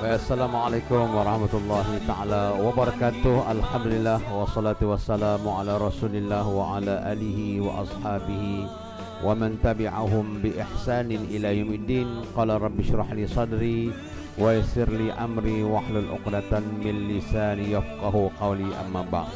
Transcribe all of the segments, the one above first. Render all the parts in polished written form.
Assalamualaikum warahmatullahi taala wabarakatuh. Alhamdulillah wassalatu wassalamu ala Rasulillah wa ala alihi wa ashabihi wa man tabi'ahum bi ihsanin ila yaumiddin. Qala rabbi shrah li sadri wa yassir li amri wahlul 'uqdatan min lisani yafqahu qawli, amma ba'd.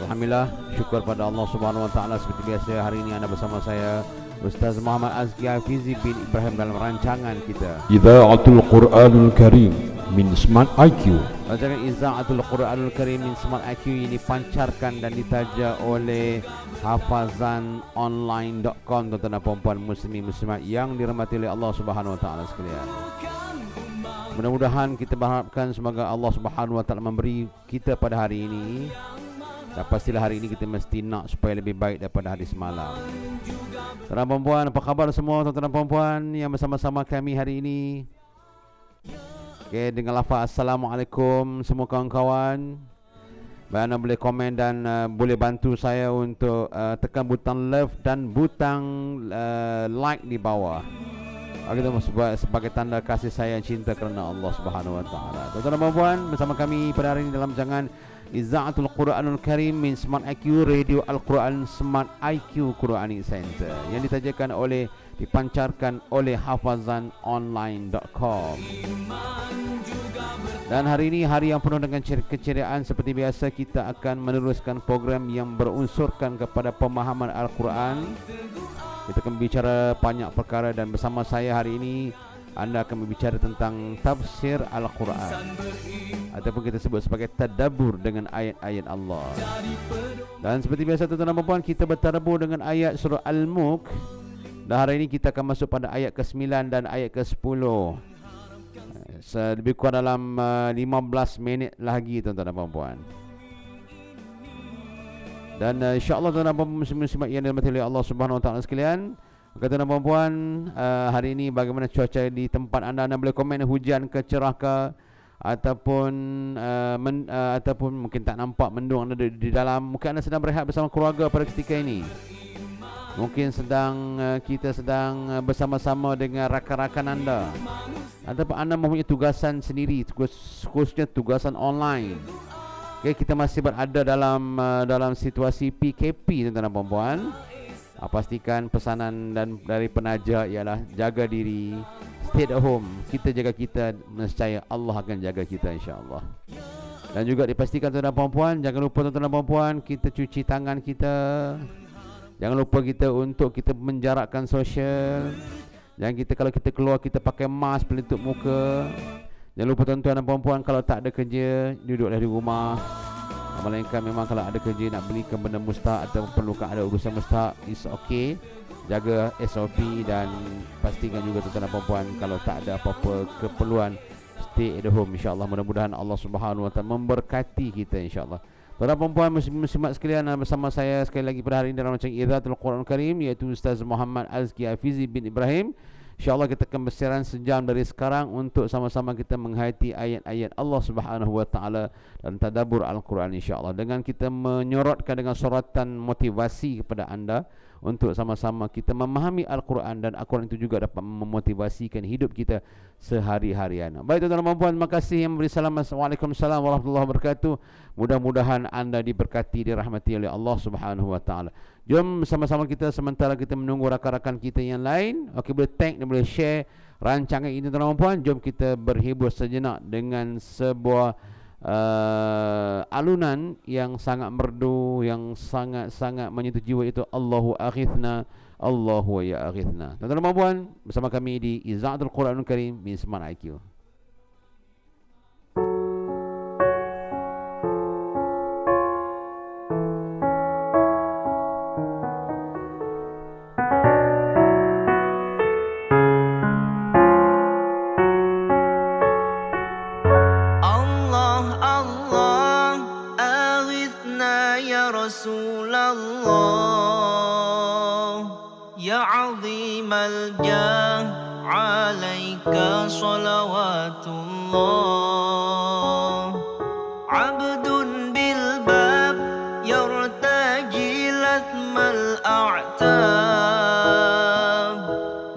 Alhamdulillah, syukur pada Allah Subhanahu wa taala. Seperti biasa, hari ini anda bersama saya Ustaz Muhammad Azki Hafizi bin Ibrahim dalam rancangan kita Idza'atul Qur'anul Karim min Smart IQ. Rancangan Idza'atul Qur'anul Karim min Smart IQ ini dipancarkan dan ditaja oleh hafazanonline.com. Tuan-tuan dan puan-puan muslimin muslimat yang dirahmati oleh Allah Subhanahu wa taala sekalian. Mudah-mudahan kita berharapkan semoga Allah Subhanahu wa taala memberi kita pada hari ini. Dan pastilah hari ini kita mesti nak supaya lebih baik daripada hari semalam. Tuan-tuan dan puan-puan, apa khabar semua tuan-tuan dan puan-puan yang bersama-sama kami hari ini? Okay, dengan lafaz Assalamualaikum semua kawan-kawan. Anda boleh komen dan boleh bantu saya untuk tekan butang love dan butang like di bawah. Kita sebagai tanda kasih sayang cinta kerana Allah Subhanahu wa taala. Tuan-tuan dan puan-puan, bersama kami pada hari ini dalam jangan Izza'atul Quranul Karim min Smart IQ, Radio Al-Quran Smart IQ Quranic Center yang dipancarkan oleh hafazanonline.com. Dan hari ini hari yang penuh dengan keceriaan. Seperti biasa, kita akan meneruskan program yang berunsurkan kepada pemahaman Al-Quran. Kita akan bicara banyak perkara dan bersama saya hari ini anda akan berbicara tentang tafsir Al-Quran, ataupun kita sebut sebagai tadabbur dengan ayat-ayat Allah. Dan seperti biasa tuan-tuan dan puan-puan, kita bertadabbur dengan ayat surah Al-Mulk. Dan hari ini kita akan masuk pada ayat ke-9 dan ayat ke-10. Lebih kurang dalam 15 minit lagi tuan-tuan dan puan-puan. Dan insya-Allah tuan-tuan dan puan-puan muslim-muslimat yang dirahmati oleh Allah Subhanahu wa taala sekalian, tuan-tuan dan puan-puan, hari ini bagaimana cuaca di tempat anda? Anda boleh komen hujan ke, cerah ke, ataupun ataupun mungkin tak nampak mendung anda di dalam. Mungkin anda sedang berehat bersama keluarga pada ketika ini. Mungkin kita sedang bersama-sama dengan rakan-rakan anda, ataupun anda mempunyai tugasan sendiri, khususnya tugasan online. Okay, kita masih berada dalam situasi PKP tuan-tuan dan puan-puan. Pastikan pesanan dan dari penaja ialah jaga diri, stay at home. Kita jaga kita, nescaya Allah akan jaga kita, insya-Allah. Dan juga dipastikan tuan-tuan dan puan-puan, jangan lupa tuan-tuan dan puan-puan, kita cuci tangan kita. Jangan lupa kita untuk kita menjarakkan sosial. Jangan kalau kita keluar kita pakai mask pelitup muka. Jangan lupa tuan-tuan dan puan-puan, kalau tak ada kerja, duduklah di rumah. Melainkan memang kalau ada kerja nak belikan benda mustahak atau perlukan ada urusan mustahak, is okay. Jaga SOP dan pastikan juga tuan-tuan dan puan-puan, kalau tak ada apa-apa keperluan, stay at home, insya-Allah. Mudah-mudahan Allah Subhanahu wa taala memberkati kita, insya-Allah. Tuan-tuan dan puan-puan muslimat sekalian, bersama saya sekali lagi pada hari ini dalam rancangan Idza'atul Quranul Karim, iaitu Ustaz Muhammad Azki Hafizi bin Ibrahim. InsyaAllah kita akan bersiaran sejam dari sekarang untuk sama-sama kita menghayati ayat-ayat Allah Subhanahu wa taala dan tadabbur Al-Quran, insyaAllah, dengan kita menyorotkan dengan soratan motivasi kepada anda untuk sama-sama kita memahami Al-Quran, dan Al-Quran itu juga dapat memotivasikan hidup kita sehari-harian. Baik tuan-tuan dan puan, terima kasih yang memberi salam. Waalaikumsalam warahmatullahi wabarakatuh. Mudah-mudahan anda diberkati, dirahmati oleh Allah Subhanahu wa taala. Jom sama-sama kita, sementara kita menunggu rakan-rakan kita yang lain. Okey, boleh tag dan boleh share rancangan ini tuan-tuan dan puan. Jom kita berhibur sejenak dengan sebuah alunan yang sangat merdu, yang sangat-sangat menyentuh jiwa, itu Allahu aghithna, Allahu ya aghithna. Tuan-tuan dan puan, bersama kami di Izza'atul Quranul Karim min Smart IQ.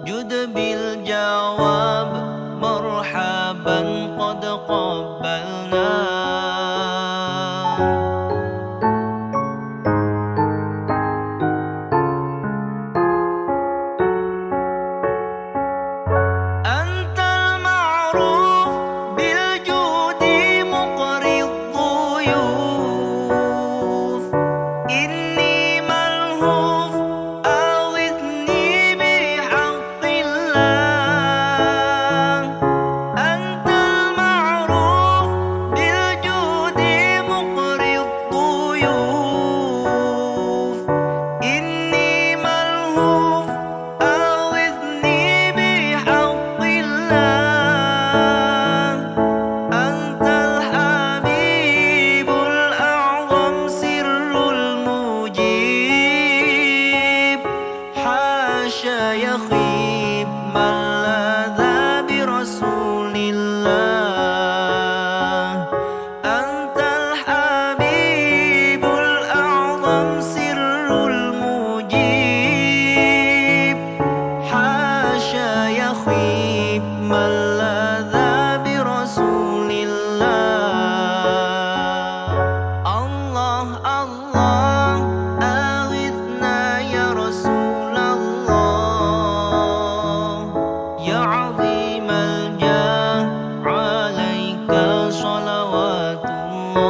Jud bil jawab marhaba مرحبا قد قبلنا أنت المعروف بالجود مقري الضيوف إني ملهوف أغثني بحق الله أنت المعروف بالجود مقري الضيوف إني ملهوف أغثني بحق الله أنت الحبيب الأعظم سر المجيب حاشا يخيب من لاذ برسول الله أنت الحبيب الأعظم سر المجيب حاشا يخيب من لاذ برسول الله الله الله أغثنا يا رسول الله يا عظيم الجاه عليك صلوات الله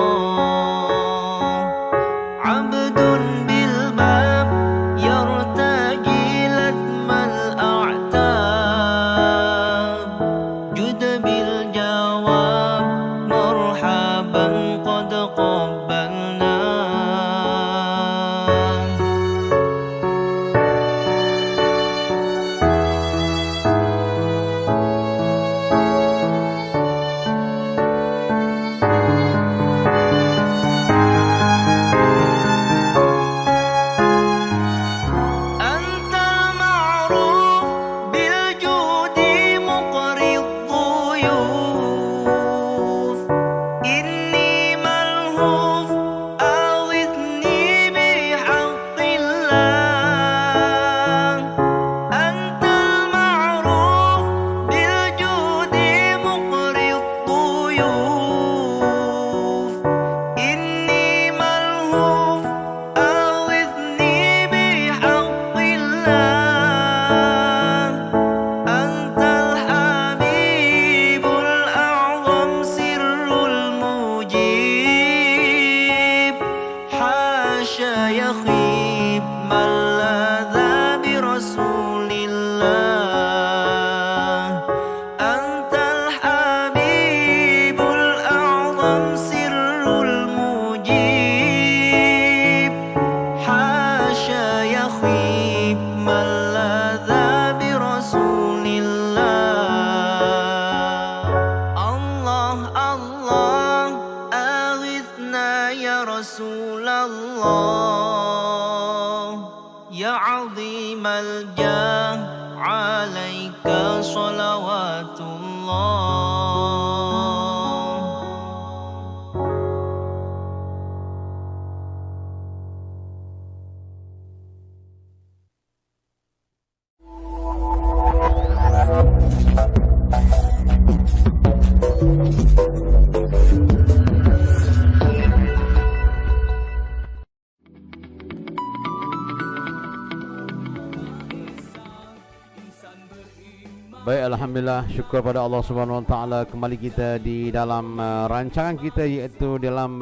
عبد بالباب يرتجي لثم الأعتاب جد بالجواب مرحبا قد قبلنا أنت المعروف بالجود مقري الضيوف إني ملهوف أغثني بحق الله أنت المعروف بالجود مقري الضيوف إني ملهوف أغثني بحق الله أنت الحبيب الأعظم سر المجيب حاشا يخيب من لاذ برسول الله أنت الحبيب الأعظم سر المجيب حاشا يخيب من لاذ برسول الله الله الله أغثنا يا رسول الله يا عظيم الجاه عليك صلوات الله Baik, alhamdulillah, syukur pada Allah Subhanahu Wa Taala, kembali kita di dalam rancangan kita, iaitu di dalam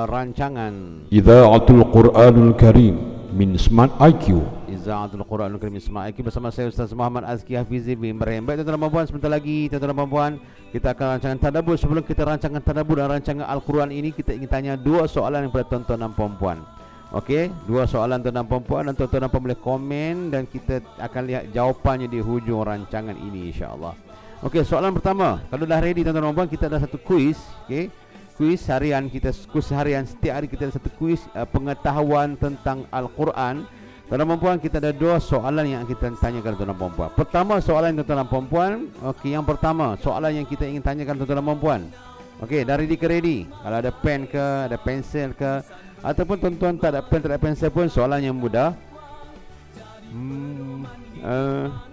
rancangan Idha'atul Quranul Karim min Smart IQ. Izaatul Quranul Karim Ismail bersama saya Ustaz Muhammad Azki Hafizi bin Ibrahim. Baik tuan-tuan dan puan, sebentar lagi tuan-tuan dan puan, kita akan rancangan tadabbur. Sebelum kita rancangan tadabbur dan rancangan Al-Quran ini, kita ingin tanya dua soalan kepada tuan-tuan dan puan. Okey, dua soalan tuan-tuan dan puan, dan tuan-tuan dan puan boleh komen dan kita akan lihat jawapannya di hujung rancangan ini, insya-Allah. Okey, soalan pertama. Kalau dah ready tuan-tuan dan puan, kita ada satu kuis, okey. Kuis harian kita, kuis harian setiap hari kita ada satu kuis pengetahuan tentang Al-Quran. Tuan-tuan dan puan, kita ada dua soalan yang kita tanyakan tuan-tuan dan puan. Pertama soalan tuan-tuan dan puan. Okey, yang pertama soalan yang kita ingin tanyakan tuan-tuan dan puan. Okey, dari ready ke ready. Kalau ada pen ke, ada pensel ke, ataupun tuan-tuan tak ada pen, tak ada pensel pun, soalan yang mudah.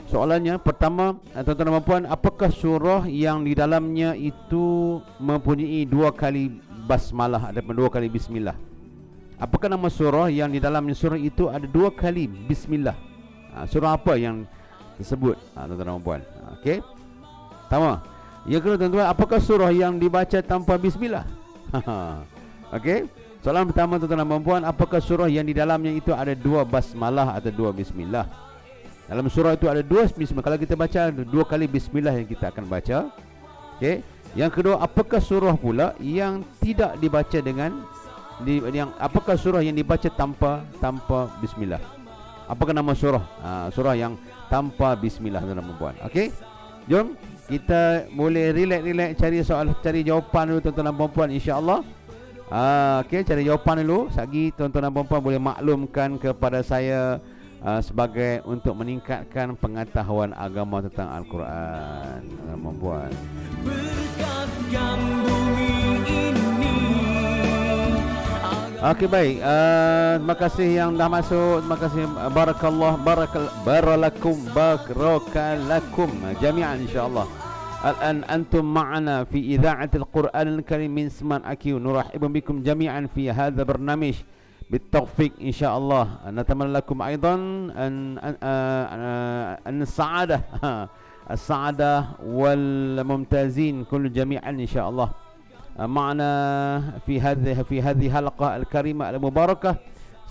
Soalannya pertama, tuan-tuan dan puan, apakah surah yang di dalamnya itu mempunyai 2 kali basmalah ataupun 2 kali bismillah? Apakah nama surah yang di dalam surah itu ada 2 kali bismillah? Surah apa yang tersebut, tuan-tuan dan puan? Okey. Pertama. Yang kedua, tuan-tuan, apakah surah yang dibaca tanpa bismillah? Okey. Soalan pertama, tuan-tuan dan puan, apakah surah yang di dalamnya itu ada 2 basmalah atau 2 bismillah? Dalam surah itu ada 2 bismillah. Kalau kita baca, ada 2 kali bismillah yang kita akan baca. Okey. Yang kedua, apakah surah pula yang tidak dibaca dengan apakah surah yang dibaca tanpa bismillah? Apakah nama surah? Surah yang tanpa bismillah, tuan-tuan dan puan. Okey. Jom kita boleh relax cari jawapan dulu, tuan-tuan dan puan, insya-Allah. Okey, cari jawapan dulu. Sagi tuan-tuan dan puan boleh maklumkan kepada saya sebagai untuk meningkatkan pengetahuan agama tentang Al-Quran, tuan-tuan dan puan. Berkatkan bumi ini. Okey, baik. Terima kasih yang dah masuk. Terima kasih. Barakalakum jami'an insya-Allah. Al-an antum ma'ana fi idha'atil Qur'anil Karim min Smart IQ. Nurahibu bikum jami'an fi hadha barnamij بالتوفيق إن شاء الله. نتمنى لكم أيضا أن السعادة والممتازين كل جميعا إن شاء الله معنا في هذه الحلقة الكريمة المباركة.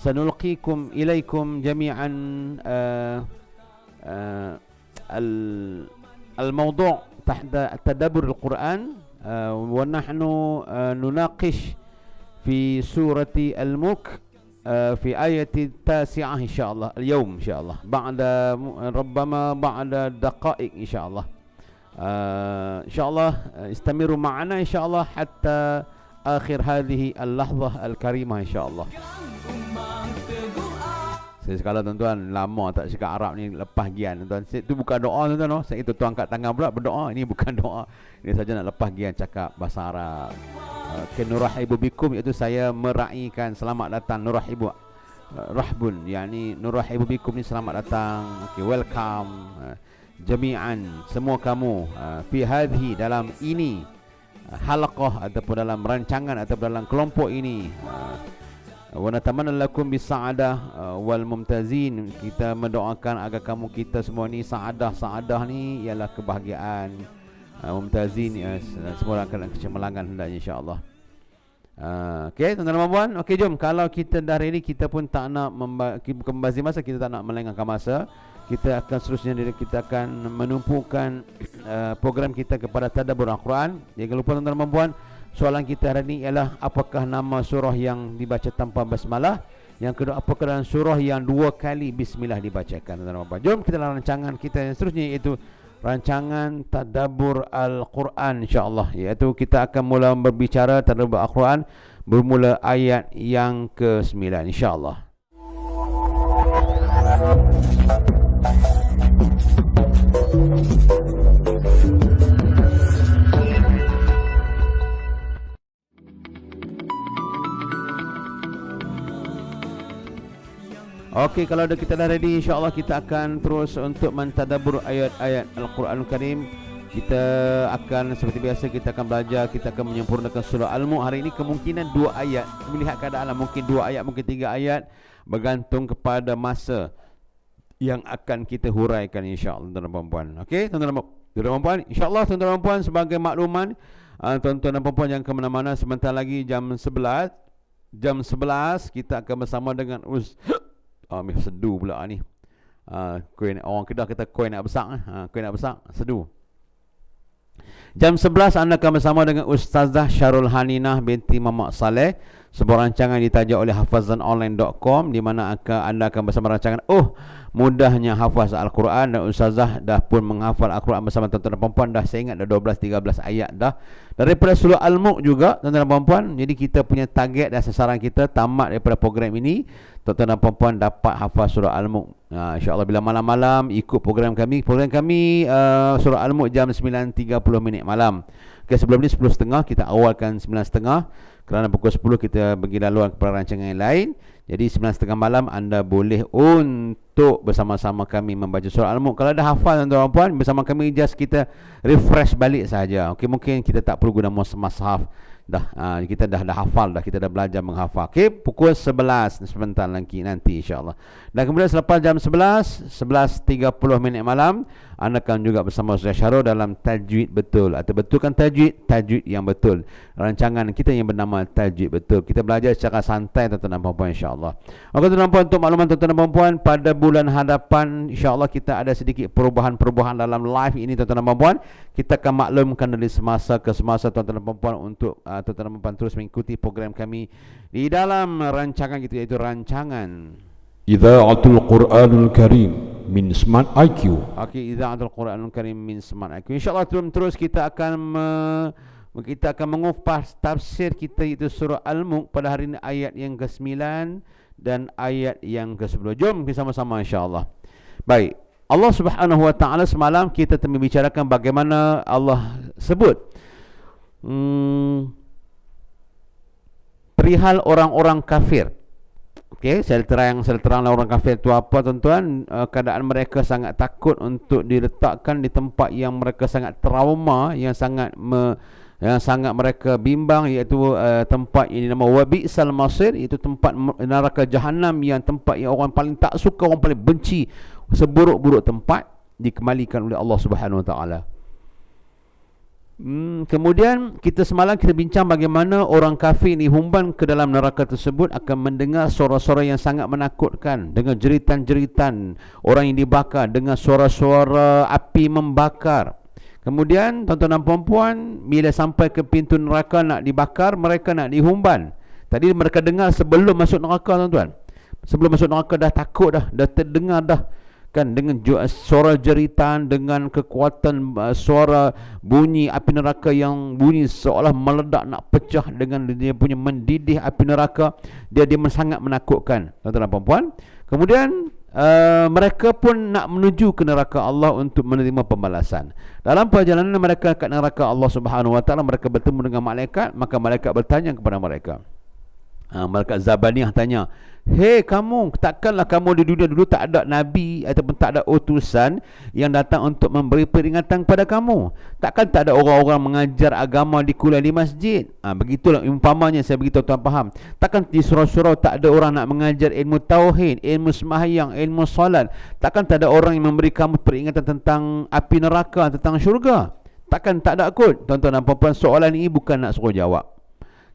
سنلقيكم إليكم جميعا الموضوع تحت تدبر القرآن، ونحن نناقش في سورة الملك في آية 9 إن شاء الله اليوم إن شاء الله ربما بعد دقائق إن شاء الله. إن شاء الله استمروا معنا إن شاء الله حتى آخر هذه اللحظة الكريمة إن شاء الله. Saya sekala tuan-tuan lama tak cakap Arab ni, lepas gian tuan-tuan. Itu bukan doa tuan-tuan. Saya itu tuan angkat tangan pula berdoa. Ini bukan doa. Ini saja nak lepas gian cakap bahasa Arab. Nurahibu bikum, iaitu saya meraihkan selamat datang. Nurahibu rahbun, yakni nurahibu bikum ni selamat datang. Okay, welcome jami'an, semua kamu, fi hadhi, dalam ini halaqah ataupun dalam rancangan ataupun dalam kelompok ini. Wa natamanna lakum bisa'adah wal mumtazin. Kita mendoakan agar kamu kita semua ni sa'adah ni ialah kebahagiaan, mumtazin, semua akan kecemerlangan hendaknya insya-Allah. Okey, tuan-tuan dan puan. Okey, jom. Kalau kita dah ready, kita pun tak nak membazir masa, kita tak nak melengahkan masa. Kita akan seterusnya kita akan menumpukan program kita kepada tadabbur Al-Quran. Jangan lupa tuan-tuan dan puan, soalan kita hari ini ialah apakah nama surah yang dibaca tanpa basmalah? Yang kedua, apakah dalam surah yang 2 kali bismillah dibacakan, tuan-tuan dan puan? Jom kita dalam rancangan kita yang seterusnya, iaitu rancangan tadabbur Al-Quran insya-Allah, iaitu kita akan mula berbicara tadabbur Al-Quran bermula ayat yang ke-9 insya-Allah. Okey, kalau kita dah ready, insya-Allah kita akan terus untuk mentadabbur ayat-ayat Al-Quranul Karim. Kita akan seperti biasa, kita akan belajar, kita akan menyempurnakan surah Al-Mulk. Hari ini kemungkinan 2 ayat. Melihat keadaan mungkin 2 ayat, mungkin 3 ayat, bergantung kepada masa yang akan kita huraikan insya-Allah, tuan-tuan dan puan. Okey, tuan-tuan dan puan, insya-Allah tuan-tuan dan puan, sebagai makluman, tuan-tuan dan puan yang ke mana-mana, sebentar lagi jam 11 kita akan bersama dengan sedu pula ni. Kuih orang Kedah kata kuih nak besar, kuih nak besar sedu. Jam 11 anda akan bersama dengan Ustazah Syarul Haninah binti Mamak Saleh, sebuah rancangan ditaja oleh hafazanonline.com, di mana anda akan bersama rancangan mudahnya hafaz Al-Quran, dan Ustazah dah pun menghafal Al-Quran bersama tuan-tuan dan puan-puan, dah saya ingat dah 12-13 ayat dah daripada surah Al-Mulk juga, tuan-tuan dan puan-puan. Jadi kita punya target dan sasaran kita tamat daripada program ini, tuan-tuan dan puan-puan dapat hafaz surah Al-Mulk. InsyaAllah bila malam-malam ikut program kami surah Al-Mulk jam 9.30 malam. Okay, sebelum ni 10.30 kita awalkan 9.30, kerana pukul 10 kita pergi laluan kepada rancangan yang lain. Jadi 9.30 malam anda boleh untuk bersama-sama kami membaca surah Al-Mulk. Kalau dah hafal tuan-tuan dan puan, bersama kami just kita refresh balik saja. Okey, mungkin kita tak perlu guna mushaf. Kita dah hafal dah, kita dah belajar menghafal. Okey, pukul 11 sebentar lagi nanti insya-Allah. Dan kemudian selepas jam 11:30 malam, anda akan juga bersama Ustaz Syarul dalam tajwid betul atau betulkan tajwid yang betul. Rancangan kita yang bernama tajwid betul. Kita belajar secara santai tuan-tuan dan puan-puan insya-Allah. Okey tuan-tuan dan puan, untuk makluman tuan-tuan dan puan-puan, pada bulan hadapan insya-Allah kita ada sedikit perubahan-perubahan dalam live ini tuan-tuan dan puan-puan. Kita akan maklumkan dari semasa ke semasa tuan-tuan dan puan-puan untuk tuan-tuan dan puan-puan terus mengikuti program kami di dalam rancangan kita, iaitu rancangan Idha'atul Quranul Karim min Smart IQ. Okey, Idha'atul Quranul Karim min Smart IQ. InsyaAllah terus kita akan mengupas tafsir kita, iaitu surah Al-Mulk pada hari ini, ayat yang ke-9 dan ayat yang ke-10. Jom bersama-sama insyaAllah. Baik, Allah Subhanahu Wa Ta'ala, semalam kita membicarakan bagaimana Allah sebut perihal orang-orang kafir. Okey, saya teranglah orang kafir itu apa tuan-tuan. Keadaan mereka sangat takut untuk diletakkan di tempat yang mereka sangat trauma, yang sangat mereka bimbang, iaitu tempat yang dinamakan Wabi'sal Masir, iaitu tempat neraka Jahannam, yang tempat yang orang paling tak suka, orang paling benci, seburuk-buruk tempat dikembalikan oleh Allah Subhanahu Wa Ta'ala. Kemudian semalam kita bincang bagaimana orang kafir ini humban ke dalam neraka tersebut akan mendengar suara-suara yang sangat menakutkan, dengan jeritan-jeritan orang yang dibakar, dengan suara-suara api membakar. Kemudian tuan-tuan dan puan-puan, bila sampai ke pintu neraka nak dibakar, mereka nak dihumban. Tadi mereka dengar sebelum masuk neraka tuan-tuan. Sebelum masuk neraka dah takut dah terdengar dah kan, dengan suara jeritan, dengan kekuatan suara bunyi api neraka yang bunyi seolah meledak nak pecah, dengan dia punya mendidih api neraka. Dia sangat menakutkan tuan-tuan dan puan-puan. Kemudian mereka pun nak menuju ke neraka Allah untuk menerima pembalasan. Dalam perjalanan mereka ke neraka Allah Subhanahu Wa Ta'ala, mereka bertemu dengan malaikat. Maka malaikat bertanya kepada mereka, malaikat Zabaniyah tanya, "Hei kamu, takkanlah kamu di dunia dulu tak ada nabi ataupun tak ada utusan yang datang untuk memberi peringatan kepada kamu? Takkan tak ada orang-orang mengajar agama di kuliah di masjid?" Begitulah umpamanya, saya beritahu tuan faham. Takkan di surau-surau tak ada orang nak mengajar ilmu tauhid, ilmu sembahyang, ilmu solat? Takkan tak ada orang yang memberi kamu peringatan tentang api neraka, tentang syurga? Takkan tak ada kot? Tuan-tuan dan puan-puan, soalan ini bukan nak suruh jawab.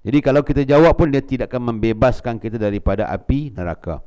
Jadi kalau kita jawab pun, dia tidak akan membebaskan kita daripada api neraka.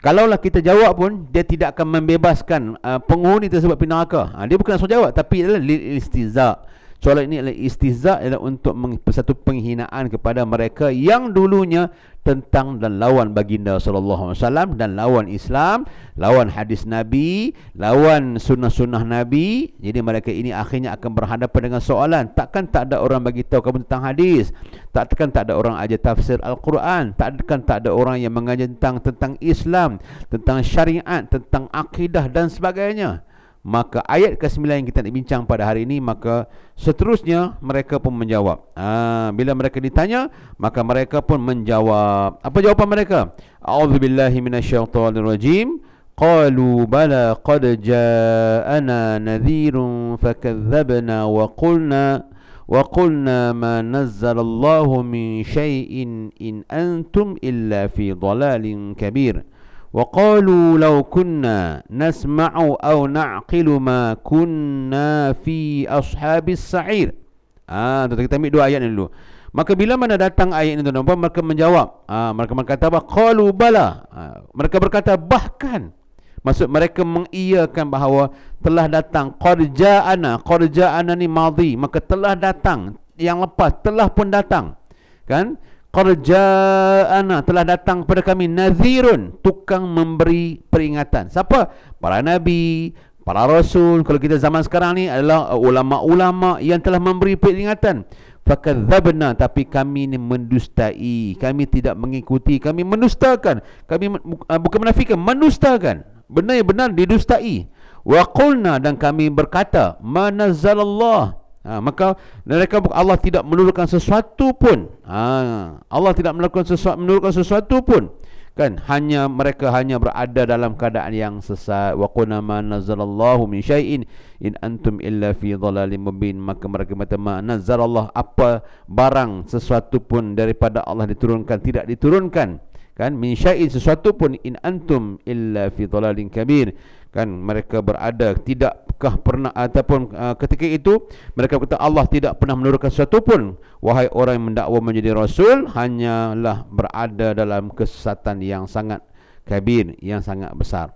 Kalaulah kita jawab pun, dia tidak akan membebaskan penghuni tersebut api neraka. Dia bukan nak suruh jawab, tapi adalah istihza. Soalan ini adalah istihza, adalah untuk satu penghinaan kepada mereka yang dulunya tentang dan lawan baginda sallallahu alaihi wasallam, dan lawan Islam, lawan hadis Nabi, lawan sunnah-sunnah Nabi. Jadi mereka ini akhirnya akan berhadapan dengan soalan, takkan tak ada orang bagi tahu kamu tentang hadis? Takkan tak ada orang ajar tafsir Al-Quran? Takkan tak ada orang yang mengajar tentang Islam, tentang syariat, tentang akidah dan sebagainya? Maka ayat ke-9 yang kita nak bincang pada hari ini, maka seterusnya mereka pun menjawab. Bila mereka ditanya, maka mereka pun menjawab. Apa jawapan mereka? A'udzubillahi minasyaitonirrajim. Qalu bala qad ja'ana nadhirun fakadzabna wa qulna ma nazzalallahu min syai'in in antum illa fi dhalalin kabir. وَقَالُوا لَوْ كُنَّا نَسْمَعُ أَوْ نَعْقِلُ مَا كُنَّا فِي أَصْحَابِ السَّعِيرِ. Kita ambil dua ayat ni dulu. Maka bila mana datang ayat ini tuan-tuan, mereka menjawab. Mereka berkata apa? Qalu bala. Mereka berkata bahkan. Maksud mereka mengiyakan bahawa telah datang. Qad ja'ana ni madhi, maka telah datang. Yang lepas telah pun datang. Kan? Qad ja'ana, telah datang kepada kami, nadhirun, tukang memberi peringatan. Siapa? Para nabi, para rasul. Kalau kita zaman sekarang ni adalah ulama-ulama yang telah memberi peringatan. Fakadzabna, tapi kami ni mendustai, kami tidak mengikuti, kami mendustakan. Kami bukan menafikan, mendustakan. Benar-benar didustai. Wa qulna, dan kami berkata, ma nazzalallah, Maka mereka Allah tidak menurunkan sesuatu pun. Allah tidak menurunkan sesuatu pun. Kan hanya mereka hanya berada dalam keadaan yang sesat. Wa qulna ma nazzalallahu min syai'in in antum illa fi dhalalin mubin. Maka mereka kata ma nazzalallahu, apa barang sesuatu pun daripada Allah diturunkan, tidak diturunkan, kan, min syai'in sesuatu pun, in antum illa fi dhalalin kabir. Kan mereka berada, tidakkah pernah ataupun ketika itu mereka kata Allah tidak pernah menurunkan sesuatu pun. Wahai orang yang mendakwa menjadi rasul, hanyalah berada dalam kesesatan yang sangat kabir, yang sangat besar.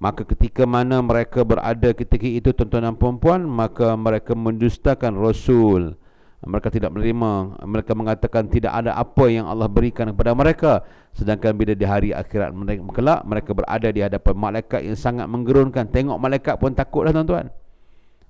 Maka ketika mana mereka berada ketika itu, tuan-tuan dan puan-puan, maka mereka mendustakan rasul. Mereka tidak menerima. Mereka mengatakan tidak ada apa yang Allah berikan kepada mereka. Sedangkan bila di hari akhirat kelak, mereka berada di hadapan malaikat yang sangat menggerunkan. Tengok malaikat pun takutlah, tuan-tuan.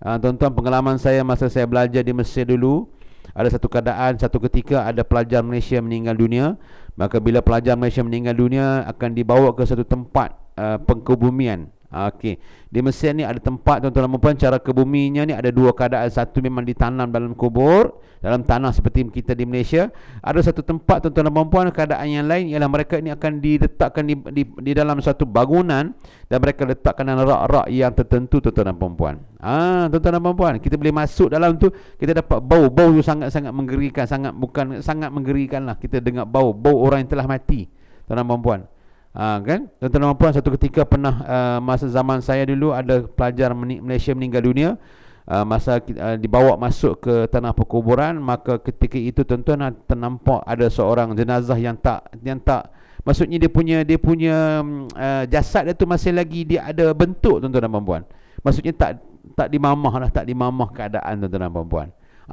Tuan-tuan, pengalaman saya masa saya belajar di Mesir dulu, ada satu keadaan, satu ketika ada pelajar Malaysia meninggal dunia. Maka bila pelajar Malaysia meninggal dunia, akan dibawa ke satu tempat pengkebumian. Okey, di Mesir ni ada tempat, tuan-tuan dan puan, cara kebuminya ni ada dua keadaan. Satu memang ditanam dalam kubur, dalam tanah seperti kita di Malaysia. Ada satu tempat, tuan-tuan dan puan, keadaan yang lain ialah mereka ini akan diletakkan di dalam satu bangunan, dan mereka letakkan dalam rak-rak yang tertentu, tuan-tuan dan puan. Tuan-tuan dan puan, kita boleh masuk dalam tu, kita dapat bau tu sangat-sangat menggerikan, sangat menggerikan lah. Kita dengar bau orang yang telah mati, tuan-tuan dan puan. Kan, tuan-tuan dan puan, satu ketika pernah masa zaman saya dulu ada pelajar Malaysia meninggal dunia. Masa dibawa masuk ke tanah perkuburan, maka ketika itu tuan-tuan ternampak ada seorang jenazah yang tak maksudnya dia punya jasad dia tu masih lagi dia ada bentuk, tuan-tuan dan puan. Maksudnya tak dimamah keadaan, tuan-tuan dan puan.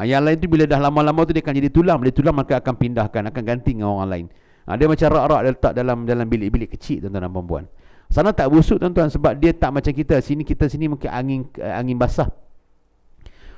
Yang lain tu bila dah lama-lama tu dia akan jadi tulang, maka akan pindahkan, akan ganti dengan orang lain. Dia macam rak-rak dia letak dalam bilik-bilik kecil, tuan-tuan dan puan. Sana tak busuk, tuan-tuan, sebab dia tak macam kita. Kita sini mungkin angin basah.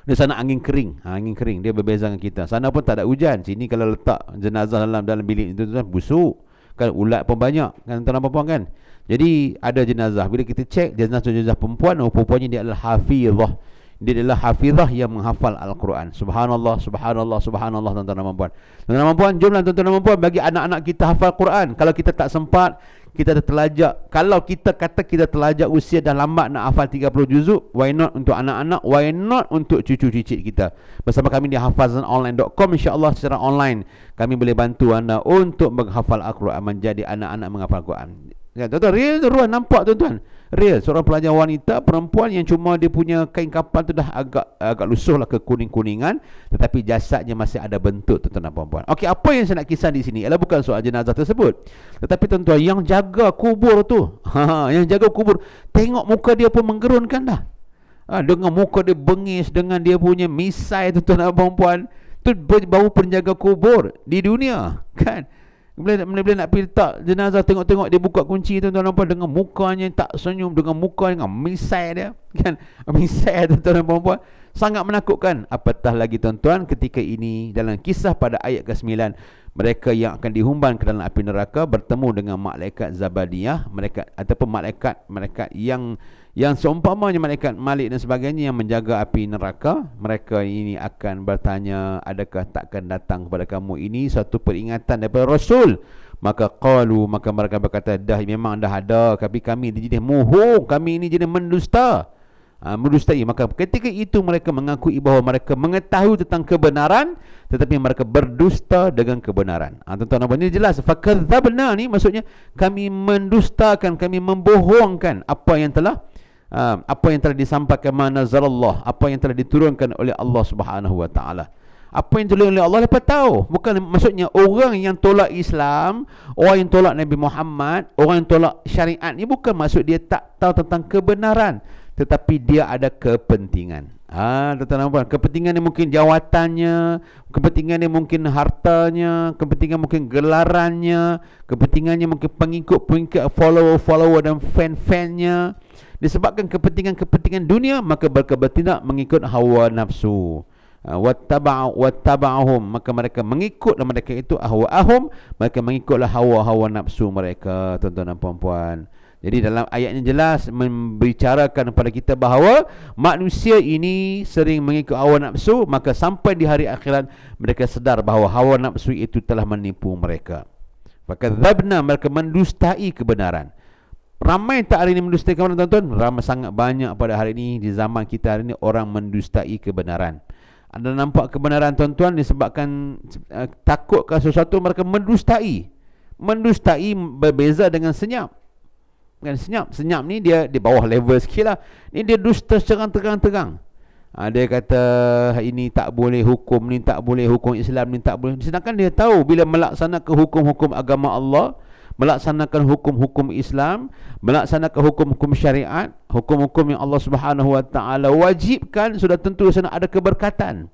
Di sana angin kering. Angin kering dia berbeza dengan kita. Sana pun tak ada hujan. Sini kalau letak jenazah dalam bilik itu, tuan-tuan, busuk. Kan ulat pun banyak, kan, tuan-tuan dan puan, kan. Jadi ada jenazah. Bila kita cek jenazah perempuan, perempuannya dia adalah hafizah. Dia adalah hafizah yang menghafal Al-Quran. Subhanallah, subhanallah, subhanallah, tuan-tuan dan puan. Tuan-tuan dan puan, jomlah tuan-tuan dan puan, bagi anak-anak kita hafal Quran. Kalau kita tak sempat, kita dah terlajak. Kalau kita kata kita terlajak usia dah lambat nak hafal 30 juzuk, why not untuk anak-anak, why not untuk cucu-cicit kita. Bersama kami di hafazanonline.com, insya-Allah secara online kami boleh bantu anda untuk menghafal Al-Quran, menjadi anak-anak menghafal Quran. Ya, tuan-tuan, real ruang nampak, tuan-tuan. Real seorang pelajar wanita, perempuan yang cuma dia punya kain kapal tu dah agak lusuh lah, ke kuning-kuningan, tetapi jasadnya masih ada bentuk, tuan-tuan dan puan-puan. Okey, apa yang saya nak kisah di sini ialah bukan soal jenazah tersebut, tetapi tuan-tuan, yang jaga kubur tu, yang jaga kubur, tengok muka dia pun menggerunkan dah. Dengan muka dia bengis, dengan dia punya misai, tuan-tuan dan puan-puan. Tu baru penjaga kubur di dunia, kan. Bila nak pergi letak jenazah, tengok-tengok dia buka kunci, tuan-tuan dan puan, dengan mukanya tak senyum, dengan muka dengan misai dia, kan. Misai, tuan-tuan dan puan, sangat menakutkan. Apatah lagi, tuan-tuan, ketika ini dalam kisah pada ayat ke-9, mereka yang akan dihumban ke dalam api neraka bertemu dengan malaikat Zabadiyah, mereka ataupun malaikat yang seumpamanya malaikat Malik dan sebagainya yang menjaga api neraka. Mereka ini akan bertanya, adakah takkan datang kepada kamu ini satu peringatan daripada Rasul? Maka mereka berkata, memang dah ada, tapi kami jadi mohong, kami ini jadi mendusta. Mendustai. Maka ketika itu mereka mengakui bahawa mereka mengetahui tentang kebenaran, tetapi mereka berdusta dengan kebenaran. Tuan-tuan dan puan, ini jelas. Fakadzabna ni maksudnya kami mendustakan, kami membohongkan apa yang telah disampaikan, manazzalallah, apa yang telah diturunkan oleh Allah Subhanahu wa taala. Apa yang diturunkan oleh Allah dapat tahu. Bukan maksudnya orang yang tolak Islam, orang yang tolak Nabi Muhammad, orang yang tolak syariat ni bukan maksud dia tak tahu tentang kebenaran, tetapi dia ada kepentingan. Tuan-tuan dan puan, kepentingan dia mungkin jawatannya, kepentingan dia mungkin hartanya, kepentingan mungkin gelarannya, kepentingannya mungkin pengikut-pengikut, follower-follower dan fan-fannya. Disebabkan kepentingan dunia, maka bertindak mengikut hawa nafsu. Wattaba'ahum, maka mereka mengikutlah mereka itu, ahwa'ahum, mereka mengikutlah hawa-hawa nafsu mereka, tuan-tuan dan puan-puan. Jadi dalam ayat ini jelas membicarakan kepada kita bahawa manusia ini sering mengikut hawa nafsu, maka sampai di hari akhirat mereka sedar bahawa hawa nafsu itu telah menipu mereka. Fakadzabna, mereka mendustai kebenaran. Ramai tak hari ini mendustai kebenaran, tuan-tuan? Ramai sangat banyak pada hari ini, di zaman kita hari ini orang mendustai kebenaran. Anda nampak kebenaran, tuan-tuan, disebabkan takutkan sesuatu, mereka mendustai. Mendustai berbeza dengan senyap. Kan senyap ni dia di bawah level sikit lah. Ni dia dusta secara terang-terang. Dia kata ini tak boleh hukum, ni tak boleh hukum Islam, ni tak boleh. Sedangkan dia tahu bila melaksanakan hukum-hukum agama Allah, melaksanakan hukum-hukum Islam, melaksanakan hukum-hukum syariat, hukum-hukum yang Allah Subhanahu Wa Taala wajibkan, sudah tentu sana ada keberkatan.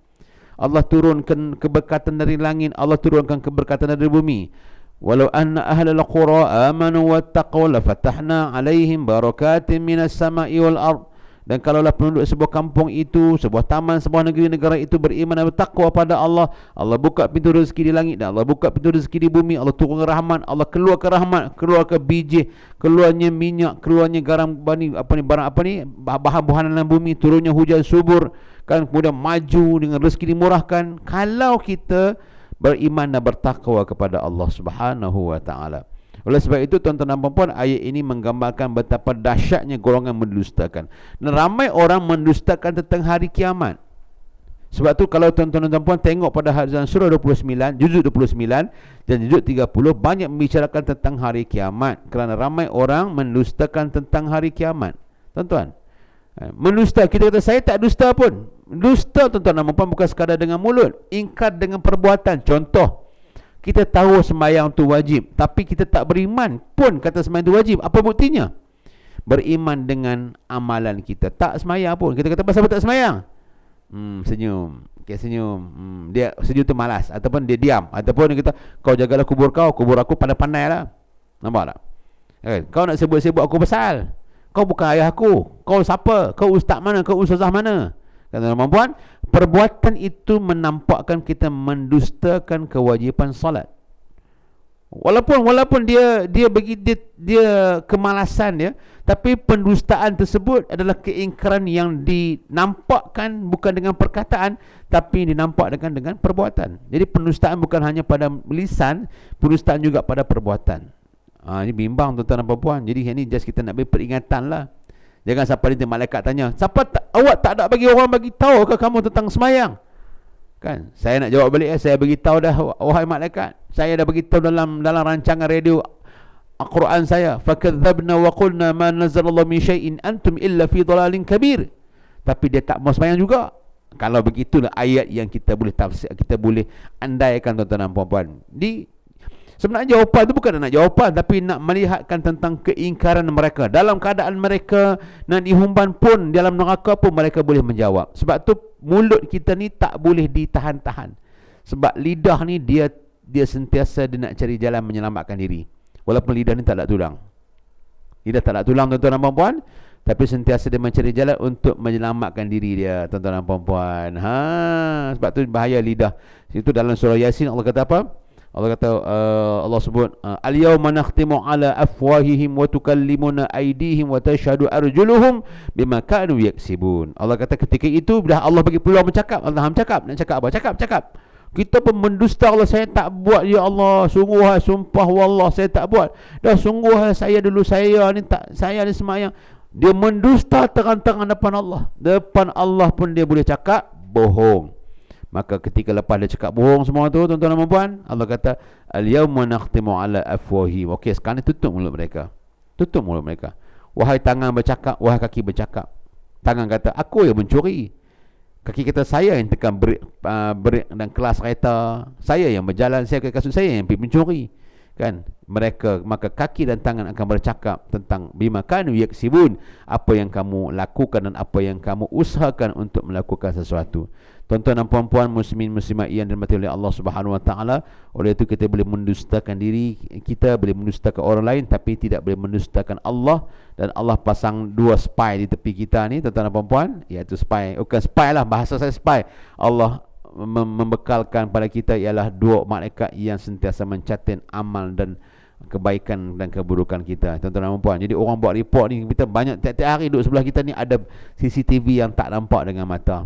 Allah turunkan keberkatan dari langit, Allah turunkan keberkatan dari bumi. Walau anna ahlal qura amanu wattaqaw lafatahna alaihim barakatin minas sama'i wal ard. Dan kalaulah penduduk sebuah kampung itu, sebuah taman, sebuah negeri negara itu beriman dan bertakwa pada Allah, Allah buka pintu rezeki di langit dan Allah buka pintu rezeki di bumi. Allah turunkan rahmat, Allah keluarkan rahmat, keluarkan biji, keluarnya minyak, keluarnya garam, barang apa ni, bahan-bahan dalam bumi, turunnya hujan subur, kan, kemudian maju dengan rezeki dimurahkan. Kalau kita beriman dan bertakwa kepada Allah Subhanahu Wa Taala. Oleh sebab itu, tuan-tuan dan puan-puan, ayat ini menggambarkan betapa dahsyatnya golongan mendustakan. Dan ramai orang mendustakan tentang hari kiamat. Sebab tu kalau tuan-tuan dan puan tengok pada surah 29, juzuk 29 dan juzuk 30, banyak membicarakan tentang hari kiamat, kerana ramai orang mendustakan tentang hari kiamat. Tuan-tuan, mendusta, kita kata saya tak dusta pun. Dusta, tuan-tuan dan puan, bukan sekadar dengan mulut, ingkar dengan perbuatan. Contoh, kita tahu sembahyang tu wajib, tapi kita tak beriman pun kata sembahyang tu wajib. Apa buktinya? Beriman dengan amalan kita. Tak sembahyang pun, kita kata pasal apa tak sembahyang? Senyum. Okay, senyum. Dia senyum tu malas, ataupun dia diam, ataupun dia kata kau jagalah kubur kau, kubur aku pandai-pandai lah. Nampak tak? Kau nak sebut-sebut aku pasal, kau bukan ayah aku. Kau siapa? Kau ustaz mana? Kau ustazah mana? Kata puan, perbuatan itu menampakkan kita mendustakan kewajipan solat. Walaupun dia bagi dia kemalasan dia, tapi pendustaan tersebut adalah keingkaran yang dinampakkan bukan dengan perkataan, tapi dinampakkan dengan perbuatan. Jadi pendustaan bukan hanya pada lisan, pendustaan juga pada perbuatan. Ini bimbang, tuan-tuan dan puan. Jadi ini just kita nak beri peringatan lah. Jangan sampai nanti malaikat tanya, awak tak ada bagi orang bagi tahu ke kamu tentang semayang? Kan, saya nak jawab balik, saya bagi tahu dah, wahai malaikat. Saya dah bagi tahu dalam rancangan radio Al-Quran saya, fakadzabna wa qulna ma nazzalallahu min syai'in antum illa fi dhalalin kabir. Tapi dia tak mau semayang juga. Kalau begitulah ayat yang kita boleh tafsir, kita boleh andaikan, tuan-tuan dan puan-puan. Sebenarnya jawapan itu bukan nak jawapan, tapi nak melihatkan tentang keingkaran mereka. Dalam keadaan mereka nak dihumban pun, dalam neraka pun mereka boleh menjawab. Sebab tu mulut kita ni tak boleh ditahan-tahan. Sebab lidah ni dia sentiasa dia nak cari jalan menyelamatkan diri. Walaupun lidah ni tak ada tulang. Lidah tak ada tulang, tuan-tuan dan puan-puan, tapi sentiasa dia mencari jalan untuk menyelamatkan diri dia, tuan-tuan dan puan-puan. Sebab tu bahaya lidah. Itu dalam surah Yasin Allah kata apa? Allah kata, Allah sebut, al-yawma nakhtimu ala afwahihim wa tukallimuna aydihim wa tashhadu arjuluhum bima kanu yaksibun. Allah kata ketika itu dah Allah bagi peluang bercakap, Allah cakap, nak cakap apa? Cakap. Kita pun mendusta Allah, saya tak buat ya Allah, sungguh sumpah wallah saya tak buat. Dah sungguh saya dulu saya ni semayang. Dia mendusta terang-terang depan Allah. Depan Allah pun dia boleh cakap bohong. Maka ketika lepas dia cakap bohong semua tu, tuan-tuan dan puan, Allah kata al-yawma nakhtimu ala afwahihim. Okey, sekarang ni tutup mulut mereka. Tutup mulut mereka. Wahai tangan bercakap, wahai kaki bercakap. Tangan kata aku yang mencuri. Kaki kata saya yang tekan brek dan kelas kereta, saya yang berjalan, saya ke kasut, saya yang pergi mencuri. Kan, mereka, maka kaki dan tangan akan bercakap tentang bima kanu yaksibun, apa yang kamu lakukan dan apa yang kamu usahakan untuk melakukan sesuatu. Tuan-tuan dan puan-puan, muslimin muslimat yang dirahmati oleh Allah Subhanahu Wa Taala, oleh itu kita boleh mendustakan diri kita, boleh mendustakan orang lain, tapi tidak boleh mendustakan Allah. Dan Allah pasang dua spy di tepi kita ni, tuan-tuan dan puan-puan, iaitu spy, bukan spy lah, bahasa saya spy. Allah membekalkan pada kita ialah dua malaikat yang sentiasa mencatat amal dan kebaikan dan keburukan kita, tuan-tuan dan puan. Jadi orang buat report ni, kita banyak tiap-tiap hari duduk sebelah kita ni ada CCTV yang tak nampak dengan mata.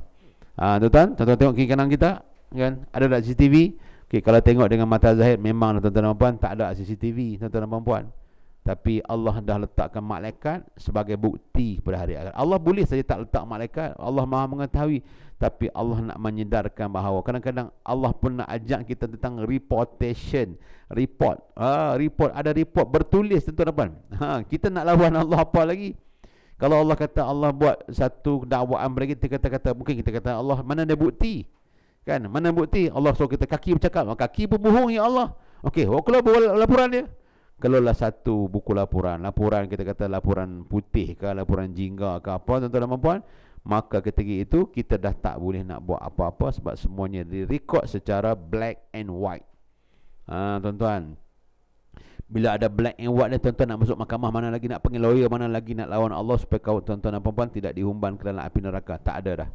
Tuan-tuan tengok kiri kanan kita kan, ada tak CCTV? Okey, kalau tengok dengan mata zahir memang tuan-tuan dan puan tak ada CCTV, tuan-tuan dan puan. Tapi Allah dah letakkan malaikat sebagai bukti pada hari akhirat. Allah boleh saja tak letak malaikat, Allah Maha mengetahui, tapi Allah nak menyedarkan bahawa kadang-kadang Allah pun nak ajak kita tentang reportation, report. Report, ada report bertulis, tuan-tuan dan puan. Kita nak lawan Allah apa lagi? Kalau Allah kata, Allah buat satu dakwaan bagi kita, kata mungkin kita kata, Allah mana ada bukti? Kan? Mana bukti? Allah suruh kita, kaki bercakap, kaki pun bohong ya Allah. Okey, kalau laporan dia, kalaulah satu buku laporan kita kata laporan putih ke, laporan jingga ke apa, tuan-tuan dan puan, maka ketika itu kita dah tak boleh nak buat apa-apa sebab semuanya direkod secara black and white. Tuan-tuan, bila ada black and white ni, tuan-tuan nak masuk mahkamah mana lagi, nak panggil lawyer mana lagi, nak lawan Allah supaya kau, tuan-tuan dan puan, tidak dihumban ke dalam api neraka. Tak ada dah.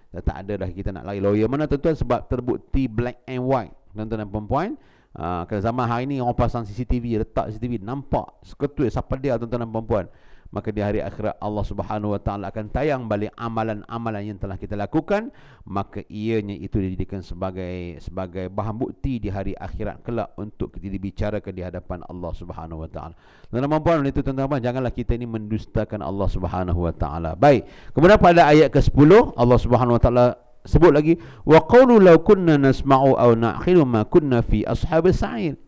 Tak ada dah kita nak lari lawyer mana, tuan-tuan, sebab terbukti black and white, tuan-tuan dan puan. Kalau zaman hari ni orang pasang CCTV, letak CCTV, nampak seketul siapa dia, tuan-tuan dan puan. Maka di hari akhirat Allah Subhanahu Wa Taala akan tayang balik amalan-amalan yang telah kita lakukan, maka ianya itu dijadikan sebagai bahan bukti di hari akhirat kelak untuk kita dibicarakan di hadapan Allah Subhanahu Wa Taala. Tuan-tuan dan puan, itu tuan-tuan dan puan, janganlah kita ini mendustakan Allah Subhanahu Wa Taala. Baik. Kemudian pada ayat ke-10 Allah Subhanahu Wa Taala sebut lagi, wa qalu law kunna nasma'u aw na'qilu ma kunna fi ashabis sa'ir.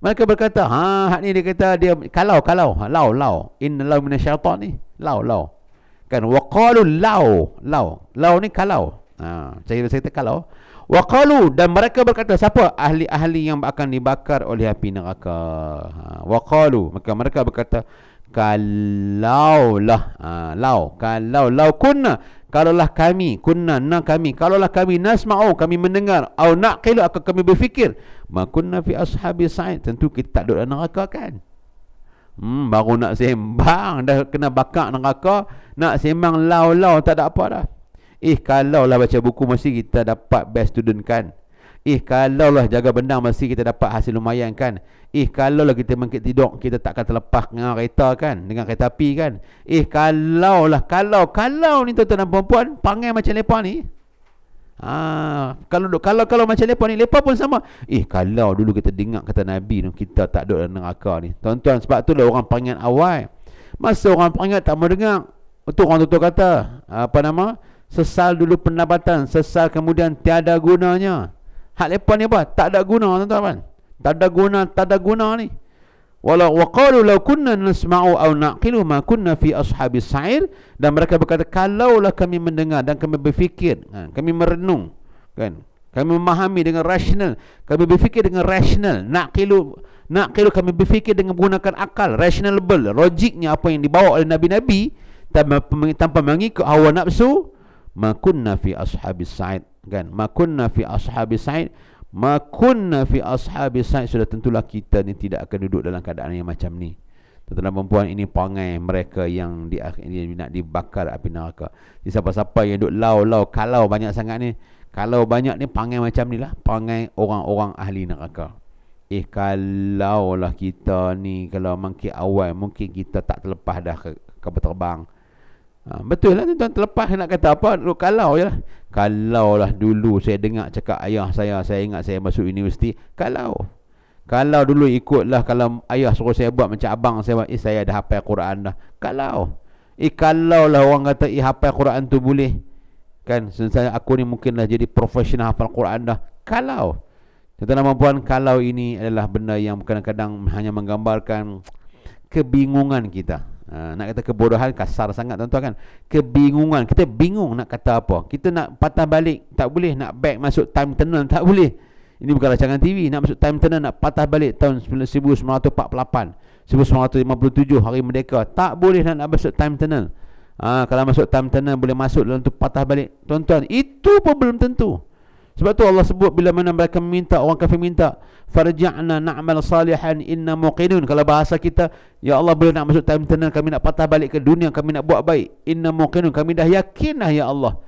Mereka berkata, hak ni dia kata dia kalau innal minasyaitan ni law kan, wa qalu law ni kalau, saya kata kalau, wa qalu, dan mereka berkata, siapa? Ahli-ahli yang akan dibakar oleh api neraka. Wa qalu, maka mereka berkata, kalaulah kunna, kalaulah kami, kalaulah kami nasma'u, kami mendengar, au naqilu, akan kami berfikir, ma kunna fi ashabi sa'id, tentu kita tak duduk dalam neraka kan. Baru nak sembang dah kena bakar neraka, nak sembang lau tak ada apa dah. Kalaulah baca buku mesti kita dapat best student kan. Kalaulah jaga bendang mesti kita dapat hasil lumayan kan. Kalaulah kita mangkit tidur, kita takkan terlepas dengan kereta kan, dengan kereta api kan. Kalau ni tuan-tuan dan puan, panggil macam lepa ni. Kalau macam lepa ni, lepa pun sama. Kalau dulu kita dengar kata Nabi, kita tak duduk dalam neraka ni. Tuan-tuan, sebab tu lah orang peringat awal. Masa orang peringat tak mau dengar, itu orang tu kata, sesal dulu pendapatan, sesal kemudian tiada gunanya. Hak lepa ni apa? Tak ada guna, tuan-tuan. Tak ada guna ni. Wala waqalu law kunna nasma'u aw naqilu ma kunna fi ashabis sa'ir, dan mereka berkata, kalaulah kami mendengar dan kami berfikir, kami merenung kan, kami memahami dengan rasional, kami berfikir dengan rasional, naqilu kami berfikir dengan menggunakan akal, rationalable, logiknya apa yang dibawa oleh nabi-nabi tanpa mengikut hawa nafsu, ma kunna fi ashabis sa'id kan, ma kunna fi ashabis sa'id, ma kunna fi ashabis sa'id, sudah tentulah kita ni tidak akan duduk dalam keadaan yang macam ni. Tuan-tuan dan puan, ini perangai mereka yang nak dibakar api neraka. Siapa-siapa yang duduk kalau banyak sangat ni, kalau banyak ni perangai macam ni lah, perangai orang-orang ahli neraka. Kalaulah kita ni, kalau mangkit awal, mungkin kita tak terlepas dah ke terbang. Betul lah tuan-tuan, terlepas nak kata apa, kalau je lah. Kalaulah dulu saya dengar cakap ayah saya ingat saya masuk universiti, kalau dulu ikutlah, kalau ayah suruh saya buat macam abang saya buat, saya dah hafal Quran dah. Kalaulah orang kata hafal Quran tu boleh kan, saya aku ni mungkinlah jadi profesional hafal Quran dah. Kalau tuan-tuan dan puan, kalau ini adalah benda yang kadang-kadang hanya menggambarkan kebingungan kita. Nak kata kebodohan kasar sangat, tuan-tuan kan. Kebingungan, kita bingung nak kata apa. Kita nak patah balik, tak boleh. Nak back masuk time tunnel, tak boleh. Ini bukan rancangan TV. Nak masuk time tunnel, nak patah balik tahun 1948, 1957 hari merdeka, tak boleh nak masuk time tunnel. Kalau masuk time tunnel boleh masuk dalam tu, patah balik, tuan-tuan, itu pun belum tentu. Sebab tu Allah sebut, bila mana mereka minta, orang kafir minta, farja'na na'mal salihan inna muqinun. Kalau bahasa kita, ya Allah boleh nak masuk time tunnel, kami nak patah balik ke dunia, kami nak buat baik, inna muqinun, kami dah yakin dah ya Allah.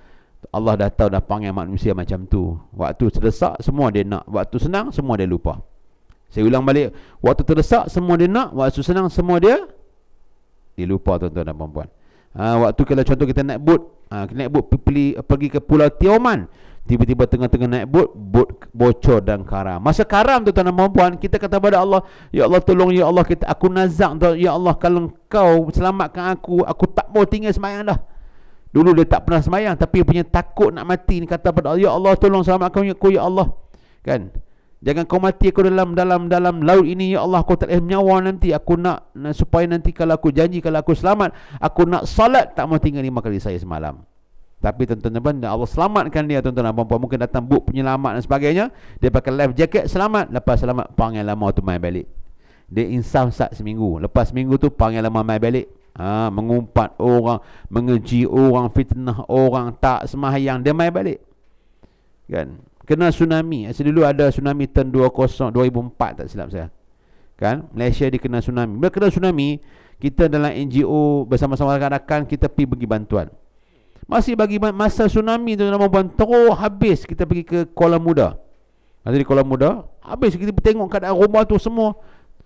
Allah dah tahu, dah panggil manusia macam tu. Waktu sedesak semua dia nak, waktu senang semua dia lupa. Saya ulang balik, waktu terdesak semua dia nak, waktu senang semua dia lupa, tuan-tuan dan puan-puan. Waktu kalau contoh kita naik bot, pergi ke Pulau Tioman, tiba-tiba tengah-tengah naik bot bocor dan karam. Masa karam, tuan-tuan dan puan-puan, kita kata pada Allah, ya Allah tolong, ya Allah, aku nazak, ya Allah, kalau kau selamatkan aku tak mau tinggal sembahyang dah. Dulu dia tak pernah sembahyang, tapi punya takut nak mati ni, kata pada Allah, ya Allah tolong selamatkan aku, ya Allah. Kan? Jangan kau mati aku dalam laut ini, ya Allah, aku tak boleh menyawa nanti. Aku nak supaya nanti kalau aku janji, kalau aku selamat, aku nak salat, tak mau tinggal 5 kali saya semalam. Tapi tuan-tuan, Allah selamatkan dia, tuan-tuan dan puan-puan. Mungkin datang bot penyelamat dan sebagainya, dia pakai life jacket, selamat. Lepas selamat, panggil lama tu main balik. Dia insaf seminggu. Lepas seminggu tu panggil lama main balik. Mengumpat orang, mengeji orang, fitnah orang, tak sembahyang, dia main balik. Kan? Kena tsunami. Dulu ada tsunami tahun 2004 tak silap saya. Kan? Malaysia dia kena tsunami. Bila kena tsunami, kita dalam NGO bersama-sama rakan-rakan, kita pergi bagi bantuan. Masih bagi masa tsunami tu, nama bantuan terus habis. Kita pergi ke Kuala Muda. Di Kuala Muda, habis kita tengok keadaan rumah tu semua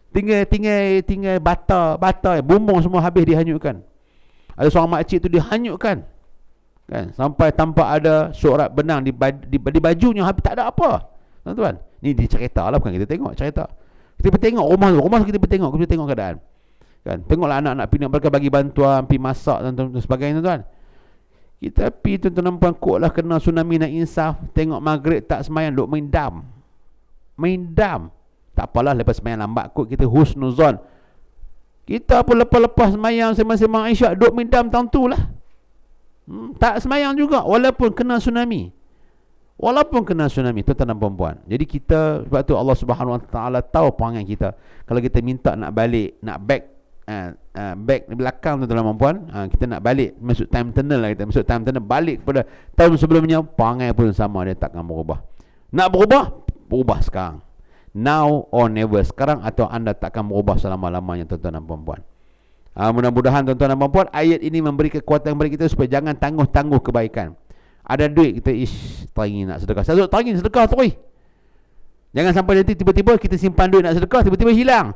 tinggal bata, bumbung semua habis dihanyutkan. Ada seorang makcik tu dihanyutkan. Kan? Sampai tampak ada surat benang di bajunya, habis tak ada apa. Tuan-tuan, ni dicerita lah, bukan kita tengok cerita. Kita tengok rumah tu, kita tengok keadaan. Kan? Tengoklah anak-anak pinak mereka bagi bantuan, pergi masak dan sebagainya, tuan-tuan. Kita pergi, tuan-tuan dan puan, kot lah kena tsunami nak insaf. Tengok maghrib tak semayang, duk main dam. Tak apalah, lepas semayang lambat kot, kita husnuzon. Kita pun lepas semayang sembang-sembang Isyak, duk main dam tang tu lah. Tak semayang juga walaupun kena tsunami. Tuan-tuan dan puan-puan. Jadi kita, sebab tu Allah Subhanahu Wa Taala tahu perangai kita. Kalau kita minta nak balik, nak back di belakang, tuan-tuan dan puan-puan, kita nak balik, masuk time tunnel lah, kita masuk time tunnel, balik kepada tahun sebelumnya, perangai pun sama, dia takkan berubah. Nak berubah sekarang. Now or never, sekarang atau anda takkan berubah selama-lamanya, tuan-tuan dan puan-puan. Mudah-mudahan, tuan-tuan dan puan-puan, ayat ini memberi kekuatan kepada kita supaya jangan tangguh-tangguh kebaikan. Ada duit, kita teringin nak sedekah. Teringin sedekah tu. Jangan sampai nanti tiba-tiba kita simpan duit nak sedekah, tiba-tiba hilang.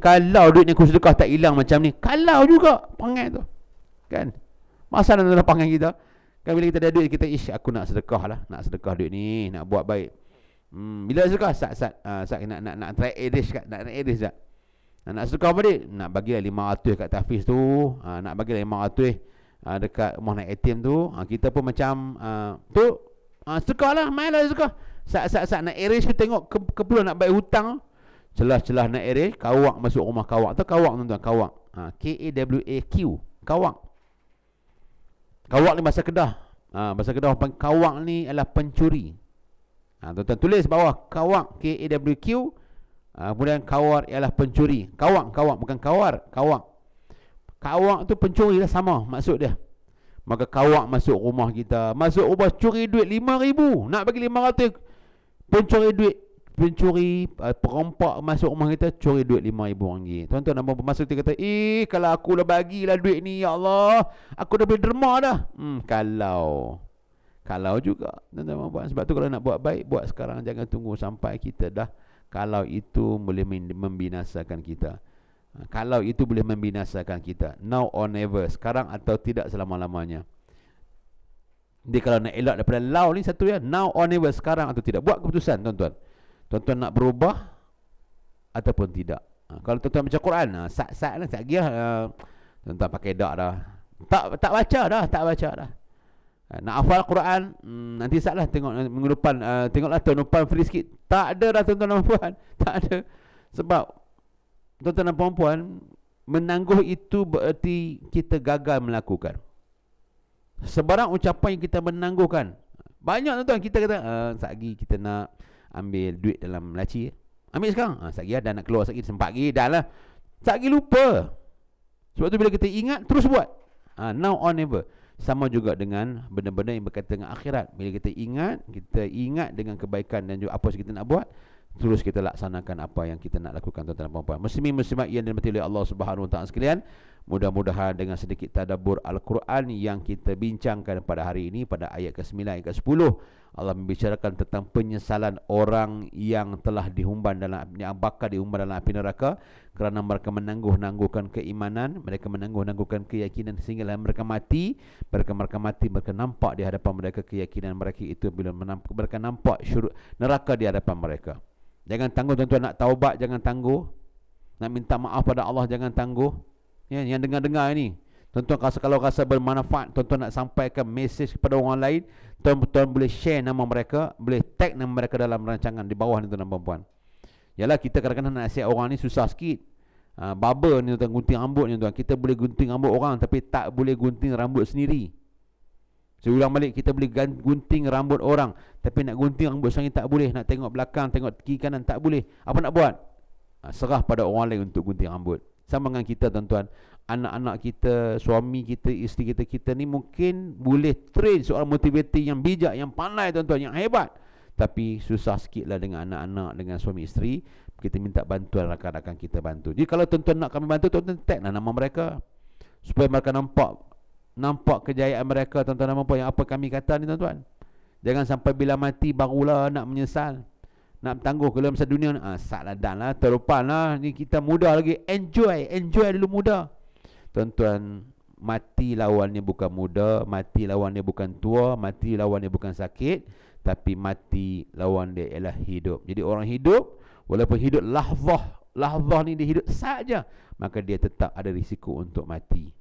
Kalau duit ni aku sedekah tak hilang macam ni, kalau juga perangai tu. Kan? Masalah dalam perangai kita. Kan bila kita ada duit, kita aku nak sedekah lah, nak sedekah duit ni, nak buat baik. Bila sedekah, sat nak try edis kat, nak edis tak? Nak sedekah apa dia? Nak bagi 500 kat Tafiz tu, nak bagi 500 dekat rumah nak ATM tu. Kita pun macam tu, sedekah lah, mainlah sedekah. Sat nak erase, tengok keperluan nak bayar hutang, celah-celah nak erase, kawak masuk rumah kawak. Tu kawak, tuan-tuan, kawak. K-A-W-A-Q, kawak. Kawak ni bahasa Kedah. Bahasa Kedah panggil kawak ni adalah pencuri. Tuan-tuan tulis bawah, kawak, K-A-W-Q. Kemudian kawar ialah pencuri. Kawak bukan kawar, kawak. Kawak tu pencuri lah, sama maksud dia. Maka kawak masuk rumah kita, masuk rumah, curi duit 5,000, nak bagi 500. Pencuri perompak masuk rumah kita, curi duit RM5,000. Tuan-tuan dan puan-puan, masa kita kata, kalau aku dah bagilah duit ni, ya Allah, aku dah boleh derma dah. Kalau juga, tuan-tuan dan puan-puan. Sebab tu kalau nak buat baik, buat sekarang, jangan tunggu sampai kita dah. Kalau itu boleh membinasakan kita. Kalau itu boleh membinasakan kita, now or never, sekarang atau tidak selama-lamanya. Jadi kalau nak elak daripada law ni satu ya, now or never, sekarang atau tidak. Buat keputusan, tuan-tuan. Tuan-tuan nak berubah ataupun tidak. Kalau tuan-tuan baca Quran, sat-sat lah, tak kira tuan-tuan pakai dak dah. Tak baca dah. Nak hafal Quran, nanti sat lah, tengok minggu depan, tengoklah tahun depan free sikit. Tak ada dah, tuan-tuan dan puan. Tak ada. Sebab tuan-tuan dan puan-puan, menangguh itu bererti kita gagal melakukan. Sebarang ucapan yang kita menangguhkan. Banyak, tuan-tuan, kita kata satgi kita nak ambil duit dalam laci, ambil sekarang. Satgi dah nak keluar, satgi sempat lagi, dah lah. Satgi lupa. Sebab tu bila kita ingat, terus buat. Now or never. Sama juga dengan benda-benda yang berkaitan dengan akhirat. Bila kita ingat dengan kebaikan dan juga apa yang kita nak buat, terus kita laksanakan apa yang kita nak lakukan, tuan-tuan dan puan-puan. Muslimin muslimat yang dirahmati oleh Allah Subhanahu Wa Taala sekalian, Mudah-mudahan dengan sedikit tadabbur Al-Quran yang kita bincangkan pada hari ini, pada ayat ke-9, ayat ke-10, Allah membicarakan tentang penyesalan orang yang telah dihumban dalam, yang bakal dihumban dalam api neraka kerana mereka menangguh-nangguhkan keimanan, mereka menangguh-nangguhkan keyakinan sehinggalah mereka mati. Mereka nampak di hadapan mereka keyakinan mereka itu bila mereka nampak neraka di hadapan mereka. Jangan tangguh tuan-tuan, nak taubat jangan tangguh, nak minta maaf pada Allah jangan tangguh. Ya, yang dengar-dengar ni, tuan-tuan kalau rasa bermanfaat, tuan-tuan nak sampaikan mesej kepada orang lain, tuan-tuan boleh share nama mereka, boleh tag nama mereka dalam rancangan di bawah ni tuan-tuan dan puan-puan. Yalah, kita kadang-kadang nak nasihat orang ni susah sikit. Barber ni tuan, gunting rambut ni tuan, kita boleh gunting rambut orang tapi tak boleh gunting rambut sendiri. Saya ulang balik, kita boleh gunting rambut orang tapi nak gunting rambut sendiri tak boleh. Nak tengok belakang, tengok kiri kanan tak boleh. Apa nak buat? Serah pada orang lain untuk gunting rambut. Sama dengan kita tuan-tuan, anak-anak kita, suami kita, isteri kita ni mungkin boleh train seorang motivator yang bijak, yang pandai tuan-tuan, yang hebat, tapi susah sikit lah dengan anak-anak, dengan suami isteri. Kita minta bantuan rakan-rakan kita bantu. Jadi kalau tuan-tuan nak kami bantu, tuan-tuan tag lah nama mereka supaya mereka nampak kejayaan mereka tuan-tuan, nampak yang apa kami kata ni tuan-tuan. Jangan sampai bila mati barulah nak menyesal, nak tangguh kalau masa dunia ni, salah dan lah, terlupa lah, ni kita muda lagi, enjoy dulu muda. Tuan-tuan, mati lawannya bukan muda, mati lawannya bukan tua, mati lawannya bukan sakit, tapi mati lawan dia ialah hidup. Jadi orang hidup, walaupun hidup lahzah ni dia hidup saja, maka dia tetap ada risiko untuk mati.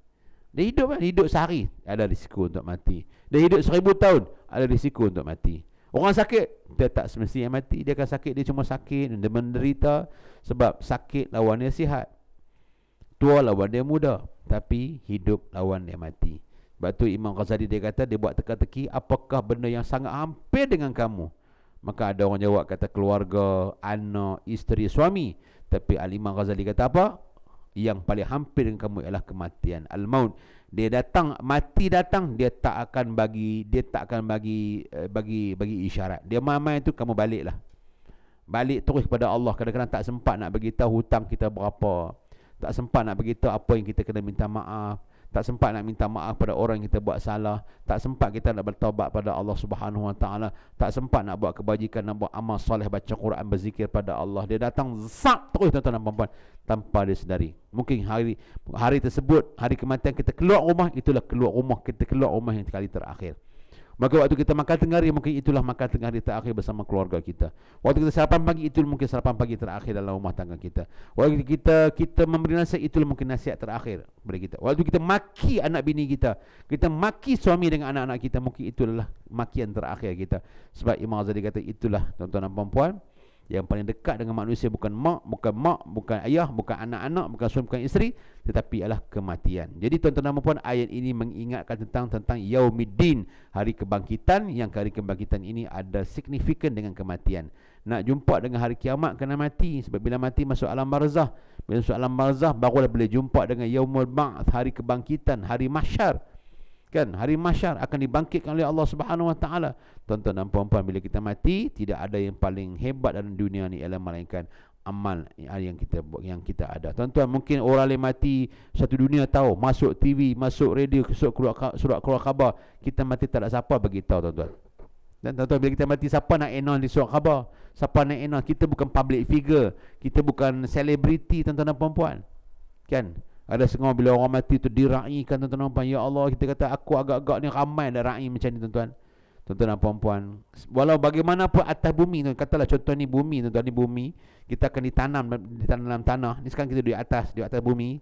Dia hidup sehari, ada risiko untuk mati. Dia hidup 1000 tahun, ada risiko untuk mati. Orang sakit, dia tak semestinya mati. Dia akan sakit, dia cuma sakit, dia menderita. Sebab sakit lawan dia sihat, tua lawan dia muda, tapi hidup lawan dia mati. Sebab tu Imam Ghazali dia kata, dia buat teka-teki, apakah benda yang sangat hampir dengan kamu? Maka ada orang jawab, kata keluarga, anak, isteri, suami. Tapi Imam Ghazali kata apa? Yang paling hampir dengan kamu ialah kematian, al-maut. Dia datang, mati datang, dia tak akan bagi isyarat. Dia mai tu kamu baliklah. Balik terus kepada Allah. Kadang-kadang tak sempat nak beritahu hutang kita berapa. Tak sempat nak beritahu apa yang kita kena minta maaf. Tak sempat nak minta maaf pada orang yang kita buat salah. Tak sempat kita nak bertaubat pada Allah Subhanahu Wa Taala. Tak sempat nak buat kebajikan, nak buat amal soleh, baca Quran, berzikir pada Allah. Dia datang zap terus tuan-tuan dan puan-puan tanpa dia sedari. Mungkin hari tersebut, hari kematian kita keluar rumah, itulah keluar rumah yang kali terakhir. Maka waktu kita makan tengah hari, mungkin itulah makan tengah hari terakhir bersama keluarga kita. Waktu kita sarapan pagi, itu mungkin sarapan pagi terakhir dalam rumah tangga kita. Waktu kita memberi nasihat, itulah mungkin nasihat terakhir kepada kita. Waktu kita maki anak bini kita maki suami dengan anak-anak kita, mungkin itulah makian terakhir kita. Sebab Imam Ghazali kata, itulah tuan-tuan dan puan-puan, yang paling dekat dengan manusia bukan mak, bukan ayah, bukan anak-anak, bukan suami, bukan isteri, tetapi ialah kematian. Jadi tuan-tuan dan puan-puan, ayat ini mengingatkan tentang Yaumiddin, hari kebangkitan, yang hari kebangkitan ini ada signifikan dengan kematian. Nak jumpa dengan hari kiamat kena mati, sebab bila mati masuk alam barzah. Bila masuk alam barzah barulah boleh jumpa dengan Yaumul Ba'ats, hari kebangkitan, hari mahsyar. Kan, hari mahsyar akan dibangkitkan oleh Allah Subhanahu Wa Taala. Tuan-tuan dan puan-puan, bila kita mati, tidak ada yang paling hebat dalam dunia ni ialah melainkan amal yang kita ada. Tuan-tuan, mungkin orang lain mati, satu dunia tahu, masuk TV, masuk radio, surat keluar khabar, kita mati tak ada siapa beritahu tuan-tuan. Dan tuan-tuan, bila kita mati, siapa nak announce di surat khabar? Siapa nak announce? Kita bukan public figure, kita bukan selebriti tuan-tuan dan puan-puan. Kan? Ada setengah bila orang mati tu diraikan tuan-tuan dan puan. Ya Allah, kita kata aku agak-agak ni ramai dah rai macam ni tuan-tuan. Tuan-tuan dan puan-puan, walau bagaimanapun atas bumi tu, katalah contoh ni bumi tuan-tuan, ni bumi, kita akan ditanam dalam tanah. Ni sekarang kita di atas bumi.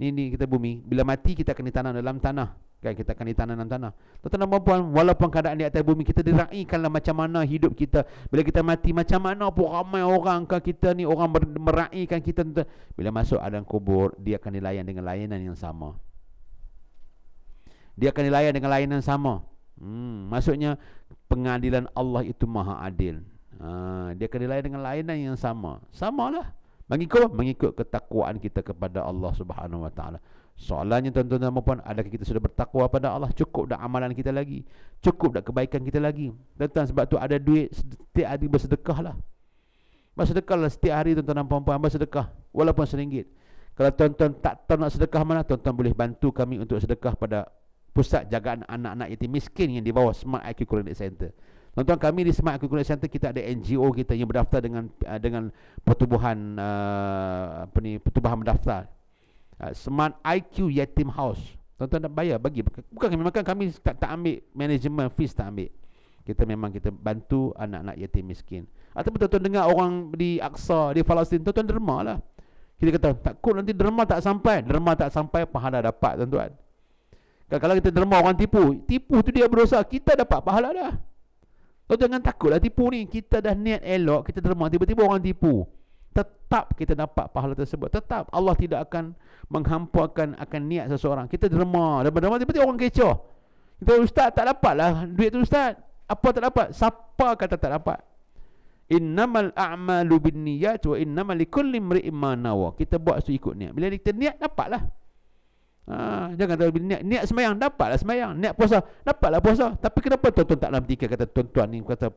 Ni kita bumi. Bila mati kita akan ditanam dalam tanah. Kan, kita akan ditanam dalam tanah. Tuan-tuan dan puan-puan, walaupun keadaan di atas bumi, kita diraikanlah macam mana hidup kita. Bila kita mati, macam mana pun ramai orang kan kita ni, orang meraikan kita tuan-tuan. Bila masuk alam kubur, dia akan dilayan dengan layanan yang sama. Dia akan dilayan dengan layanan sama. Maksudnya pengadilan Allah itu maha adil. Dia akan dilayan dengan layanan yang sama. Samalah. Mengikut ketakwaan kita kepada Allah Subhanahu Wa Taala. Soalannya tuan-tuan dan puan-puan, adakah kita sudah bertakwa pada Allah? Cukup dah amalan kita lagi? Cukup dah kebaikan kita lagi? Tuan-tuan, sebab tu ada duit, setiap hari bersedekahlah. Bersedekahlah setiap hari tuan-tuan dan puan-puan, bersedekah walaupun RM1. Kalau tuan-tuan tak tahu nak sedekah mana, tuan-tuan boleh bantu kami untuk sedekah pada pusat jagaan anak-anak yatim miskin yang di bawah Smart IQ Connect Center. Tuan-tuan, kami di Smart IQ Connect Center kita ada NGO kita yang berdaftar dengan pertubuhan pertubuhan berdaftar. Smart IQ Yatim House. Tuan-tuan nak bayar bagi. Bukan kami tak ambil management fees, tak ambil. Kita bantu anak-anak yatim miskin. Ataupun tuan-tuan dengar orang di Aqsa, di Palestin, tuan-tuan derma lah. Kita kata takut nanti derma tak sampai, pahala dapat tuan-tuan. Kalau kita derma orang tipu tu dia berdosa, kita dapat pahala dah. Tuan-tuan jangan takutlah tipu ni. Kita dah niat elok, kita derma, tiba-tiba orang tipu, tetap kita dapat pahala tersebut. Tetap Allah tidak akan menghampakan akan niat seseorang. Kita derma, tiba-tiba orang kecoh. Kita, ustaz tak dapat lah duit tu ustaz. Apa tak dapat? Siapa kata tak dapat? Innamal a'malu binniyat wa innamal likulli imri'in ma nawa. Kita buat sesuatu ikut niat. Bila kita niat, dapatlah. Jangan tahu niat sembahyang, dapatlah sembahyang. Niat puasa, dapatlah puasa. Tapi kenapa tuan-tuan tak dalam fikir kata tuan-tuan ni kata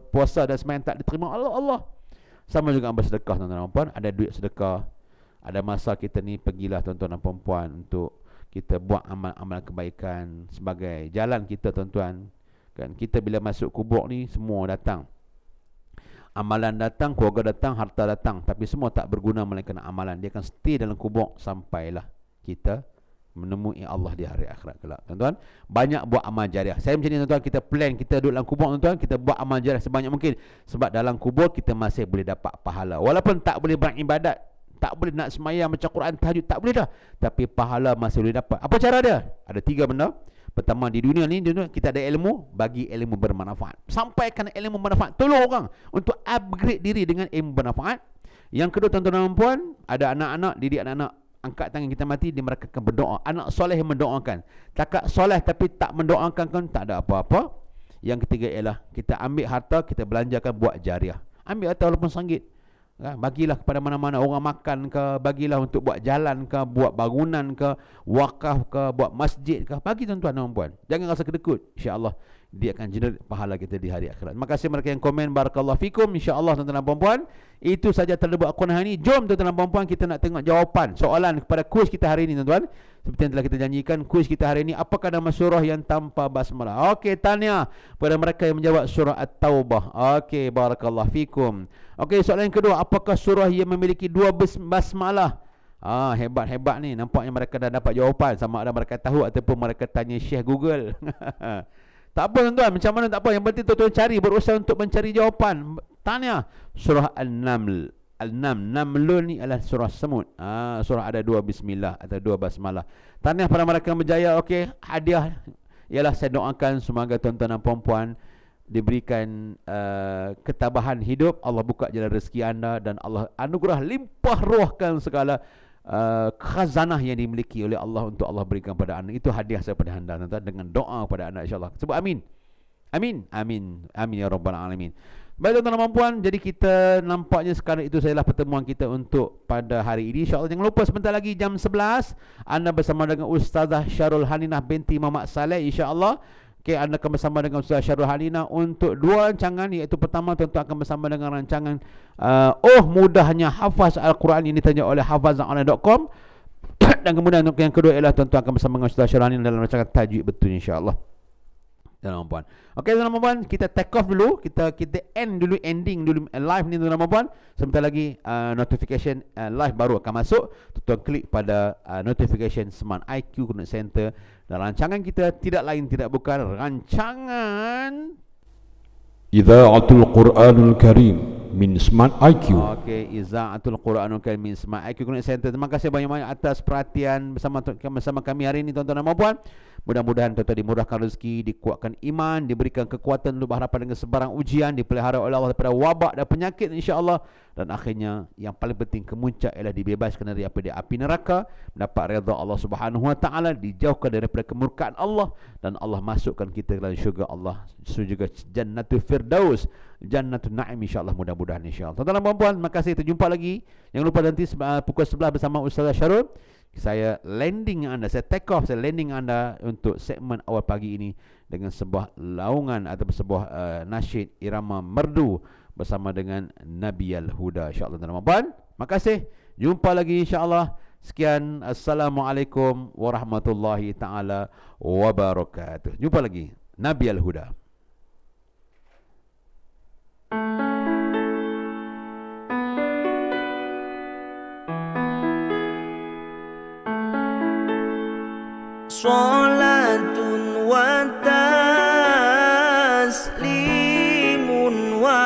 puasa dan sembahyang tak diterima Allah? Sama juga ambil sedekah tuan-tuan dan puan. Ada duit sedekah. Ada masa kita ni pergilah tuan-tuan dan puan untuk kita buat amal-amal kebaikan sebagai jalan kita tuan-tuan. Kan kita bila masuk kubur ni semua datang. Amalan datang, keluarga datang, harta datang, tapi semua tak berguna melainkan amalan. Dia akan stay dalam kubur sampailah kita menemui Allah di hari akhirat kelak. Tuan-tuan, banyak buat amal jariah. Saya macam ni tuan-tuan, kita plan, kita duduk dalam kubur tuan-tuan, kita buat amal jariah sebanyak mungkin. Sebab dalam kubur kita masih boleh dapat pahala. Walaupun tak boleh beribadat, tak boleh nak semayang, baca Quran, tahajud, tak boleh dah. Tapi pahala masih boleh dapat. Apa cara dia? Ada 3 benda. Pertama, di dunia ni kita ada ilmu, bagi ilmu bermanfaat. Sampaikan ilmu bermanfaat. Tolong orang untuk upgrade diri dengan ilmu bermanfaat. Yang kedua, tuan-tuan dan puan, ada anak-anak, didik anak-anak, angkat tangan kita mati, dia mereka akan berdoa. Anak soleh yang mendoakan. Cakap soleh tapi tak mendoakan kan tak ada apa-apa. Yang ketiga ialah kita ambil harta, kita belanjakan buat jariah. Ambil harta walaupun RM1. Bagilah kepada mana-mana orang makan ke, bagilah untuk buat jalan ke, buat bangunan ke, wakaf ke, buat masjid ke. Bagi tuan-tuan dan puan. Jangan rasa kedekut. InsyaAllah dia akan generate pahala kita di hari akhirat. Terima kasih mereka yang komen. Barakallahu fikum. InsyaAllah tuan-tuan dan puan. Itu saja terdapat akun hari ini. Jom tuan-tuan dan puan, kita nak tengok jawapan soalan kepada kuis kita hari ini tuan-tuan. Seperti yang telah kita janjikan, kuis kita hari ini, apakah nama surah yang tanpa basmalah? Okey, tanya kepada mereka yang menjawab surah At-Taubah. Okey, barakallahu fikum. Okey, soalan yang kedua, apakah surah yang memiliki 2 basmalah? Hebat-hebat ni. Nampaknya mereka dah dapat jawapan. Sama ada mereka tahu ataupun mereka tanya Syekh Google. Tak apa tuan-tuan, macam mana tak apa. Yang penting tuan-tuan cari, berusaha untuk mencari jawapan. Tanya surah An-Naml. Namlun ni adalah surah semut. Surah ada 2 bismillah atau 2 basmalah. Tanya pada mereka yang berjaya. Okey, hadiah ialah saya doakan semoga tuan-tuan dan puan-puan diberikan ketabahan hidup, Allah buka jalan rezeki anda dan Allah anugerah limpah ruahkan segala khazanah yang dimiliki oleh Allah untuk Allah berikan pada anda. Itu hadiah saya pada anda tuan-tuan, dengan doa pada anda insya-Allah. Sebut amin. Amin. Amin. Amin ya rabbal alamin. Baik tuan-tuan dan puan, jadi kita nampaknya sekarang itu sajalah pertemuan kita untuk pada hari ini. InsyaAllah jangan lupa sebentar lagi jam 11 anda bersama dengan Ustazah Syarul Haninah binti Muhammad Saleh insya-Allah. Okey, anda akan bersama dengan Ustazah Syarul Haninah untuk 2 rancangan, iaitu pertama tuan-tuan akan bersama dengan rancangan mudahnya hafaz Al-Quran yang ditanya oleh hafazonline.com. Dan kemudian untuk yang kedua ialah tuan-tuan akan bersama dengan Ustazah Syarul Haninah dalam rancangan tajwid betul insya-Allah. Tuan-tuan dan puan. Okey tuan-tuan dan puan, kita take off dulu, kita ending dulu live ni tuan-tuan dan puan. Sebentar lagi notification live baru akan masuk. Tuan-tuan klik pada notification Smart IQ Connect Center dan rancangan kita tidak lain tidak bukan rancangan Idza'atul Quranul Karim min Smart IQ. Okey, Idza'atul Quranul Karim min Smart IQ Connect Center. Terima kasih banyak-banyak atas perhatian bersama kami hari ini tuan-tuan dan puan. Mudah-mudahan tuan-tuan dimurahkan rezeki, dikuatkan iman, diberikan kekuatan untuk berhadapan dengan sebarang ujian, dipelihara oleh Allah daripada wabak dan penyakit insya-Allah, dan akhirnya yang paling penting kemuncak ialah dibebaskan daripada api neraka, mendapat redha Allah Subhanahu wa taala, dijauhkan daripada kemurkaan Allah, dan Allah masukkan kita dalam syurga Allah, syurga Jannatul Firdaus, Jannatul Naim insya-Allah, mudah-mudahan insya-Allah. Tuan-tuan dan puan-puan, terima kasih, kita jumpa lagi. Jangan lupa nanti pukul 11 bersama Ustazah Syarul. Saya landing anda, saya take off, saya landing anda untuk segmen awal pagi ini dengan sebuah laungan atau sebuah nasyid irama merdu bersama dengan Nabi Al-Huda insya-Allah. Tuan-tuan dan puan, terima kasih. Jumpa lagi insya-Allah. Sekian, Assalamualaikum warahmatullahi taala wabarakatuh. Jumpa lagi. Nabi Al-Huda. Salatun wa taslimun wa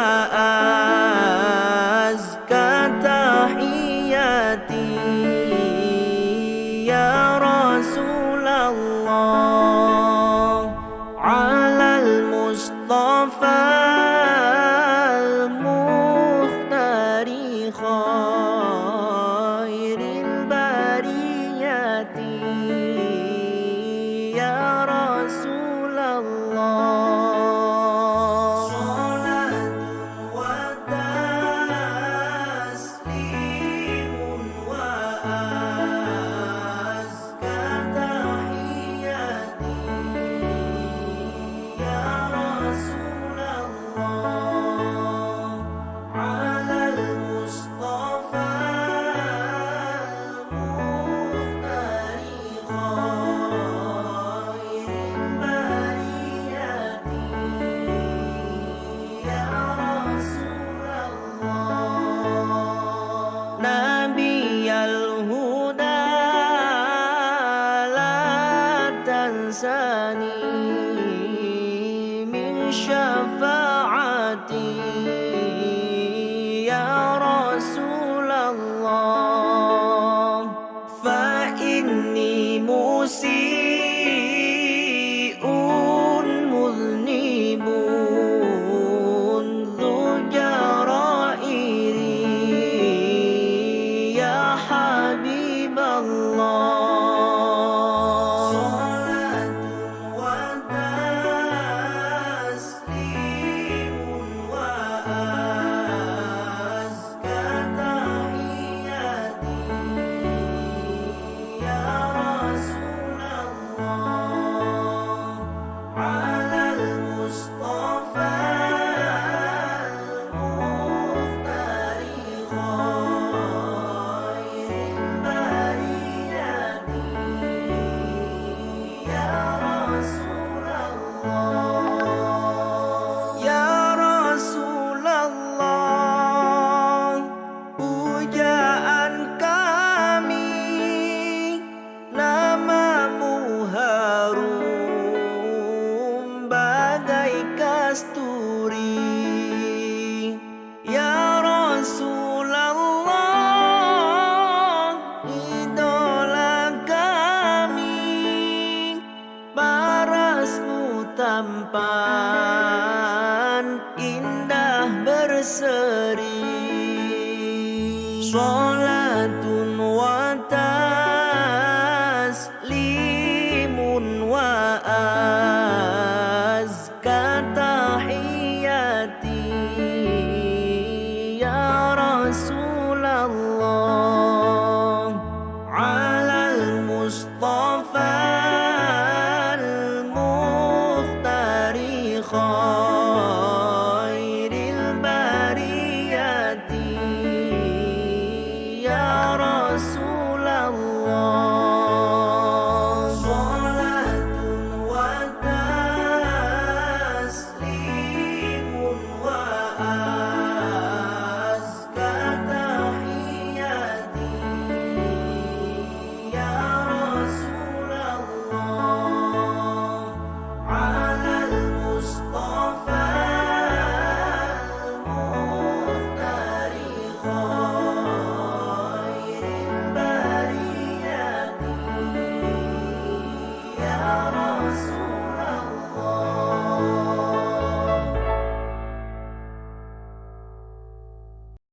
azka tahiyati ya Rasulullah alal Mustafa al-Mukhtari khairil bariyati ya Rasulullah. Salatun wa taslimun wa azka tahiyati ya Rasulullah alal Mustafa al-Mukhtari khairil bariyati ya Rasulullah. Nabi al-Huda la tansani min syafaati ya Rasulullah fa inni musi'un mudhnibun dhu jarairi ya Habiballah. Salatun wa taslimun wa azka tahiyati ya Rasulullah alal Mustafa al-Mukhtari khairil bariyati ya Rasulullah. Ya Rasulullah, pujaan kami, namamu harum bagai kasturi. Ya Rasulullah, idola kami, parasmu tampan indah berseri. Salatun wa taslimun wa azka tahiyati ya Rasul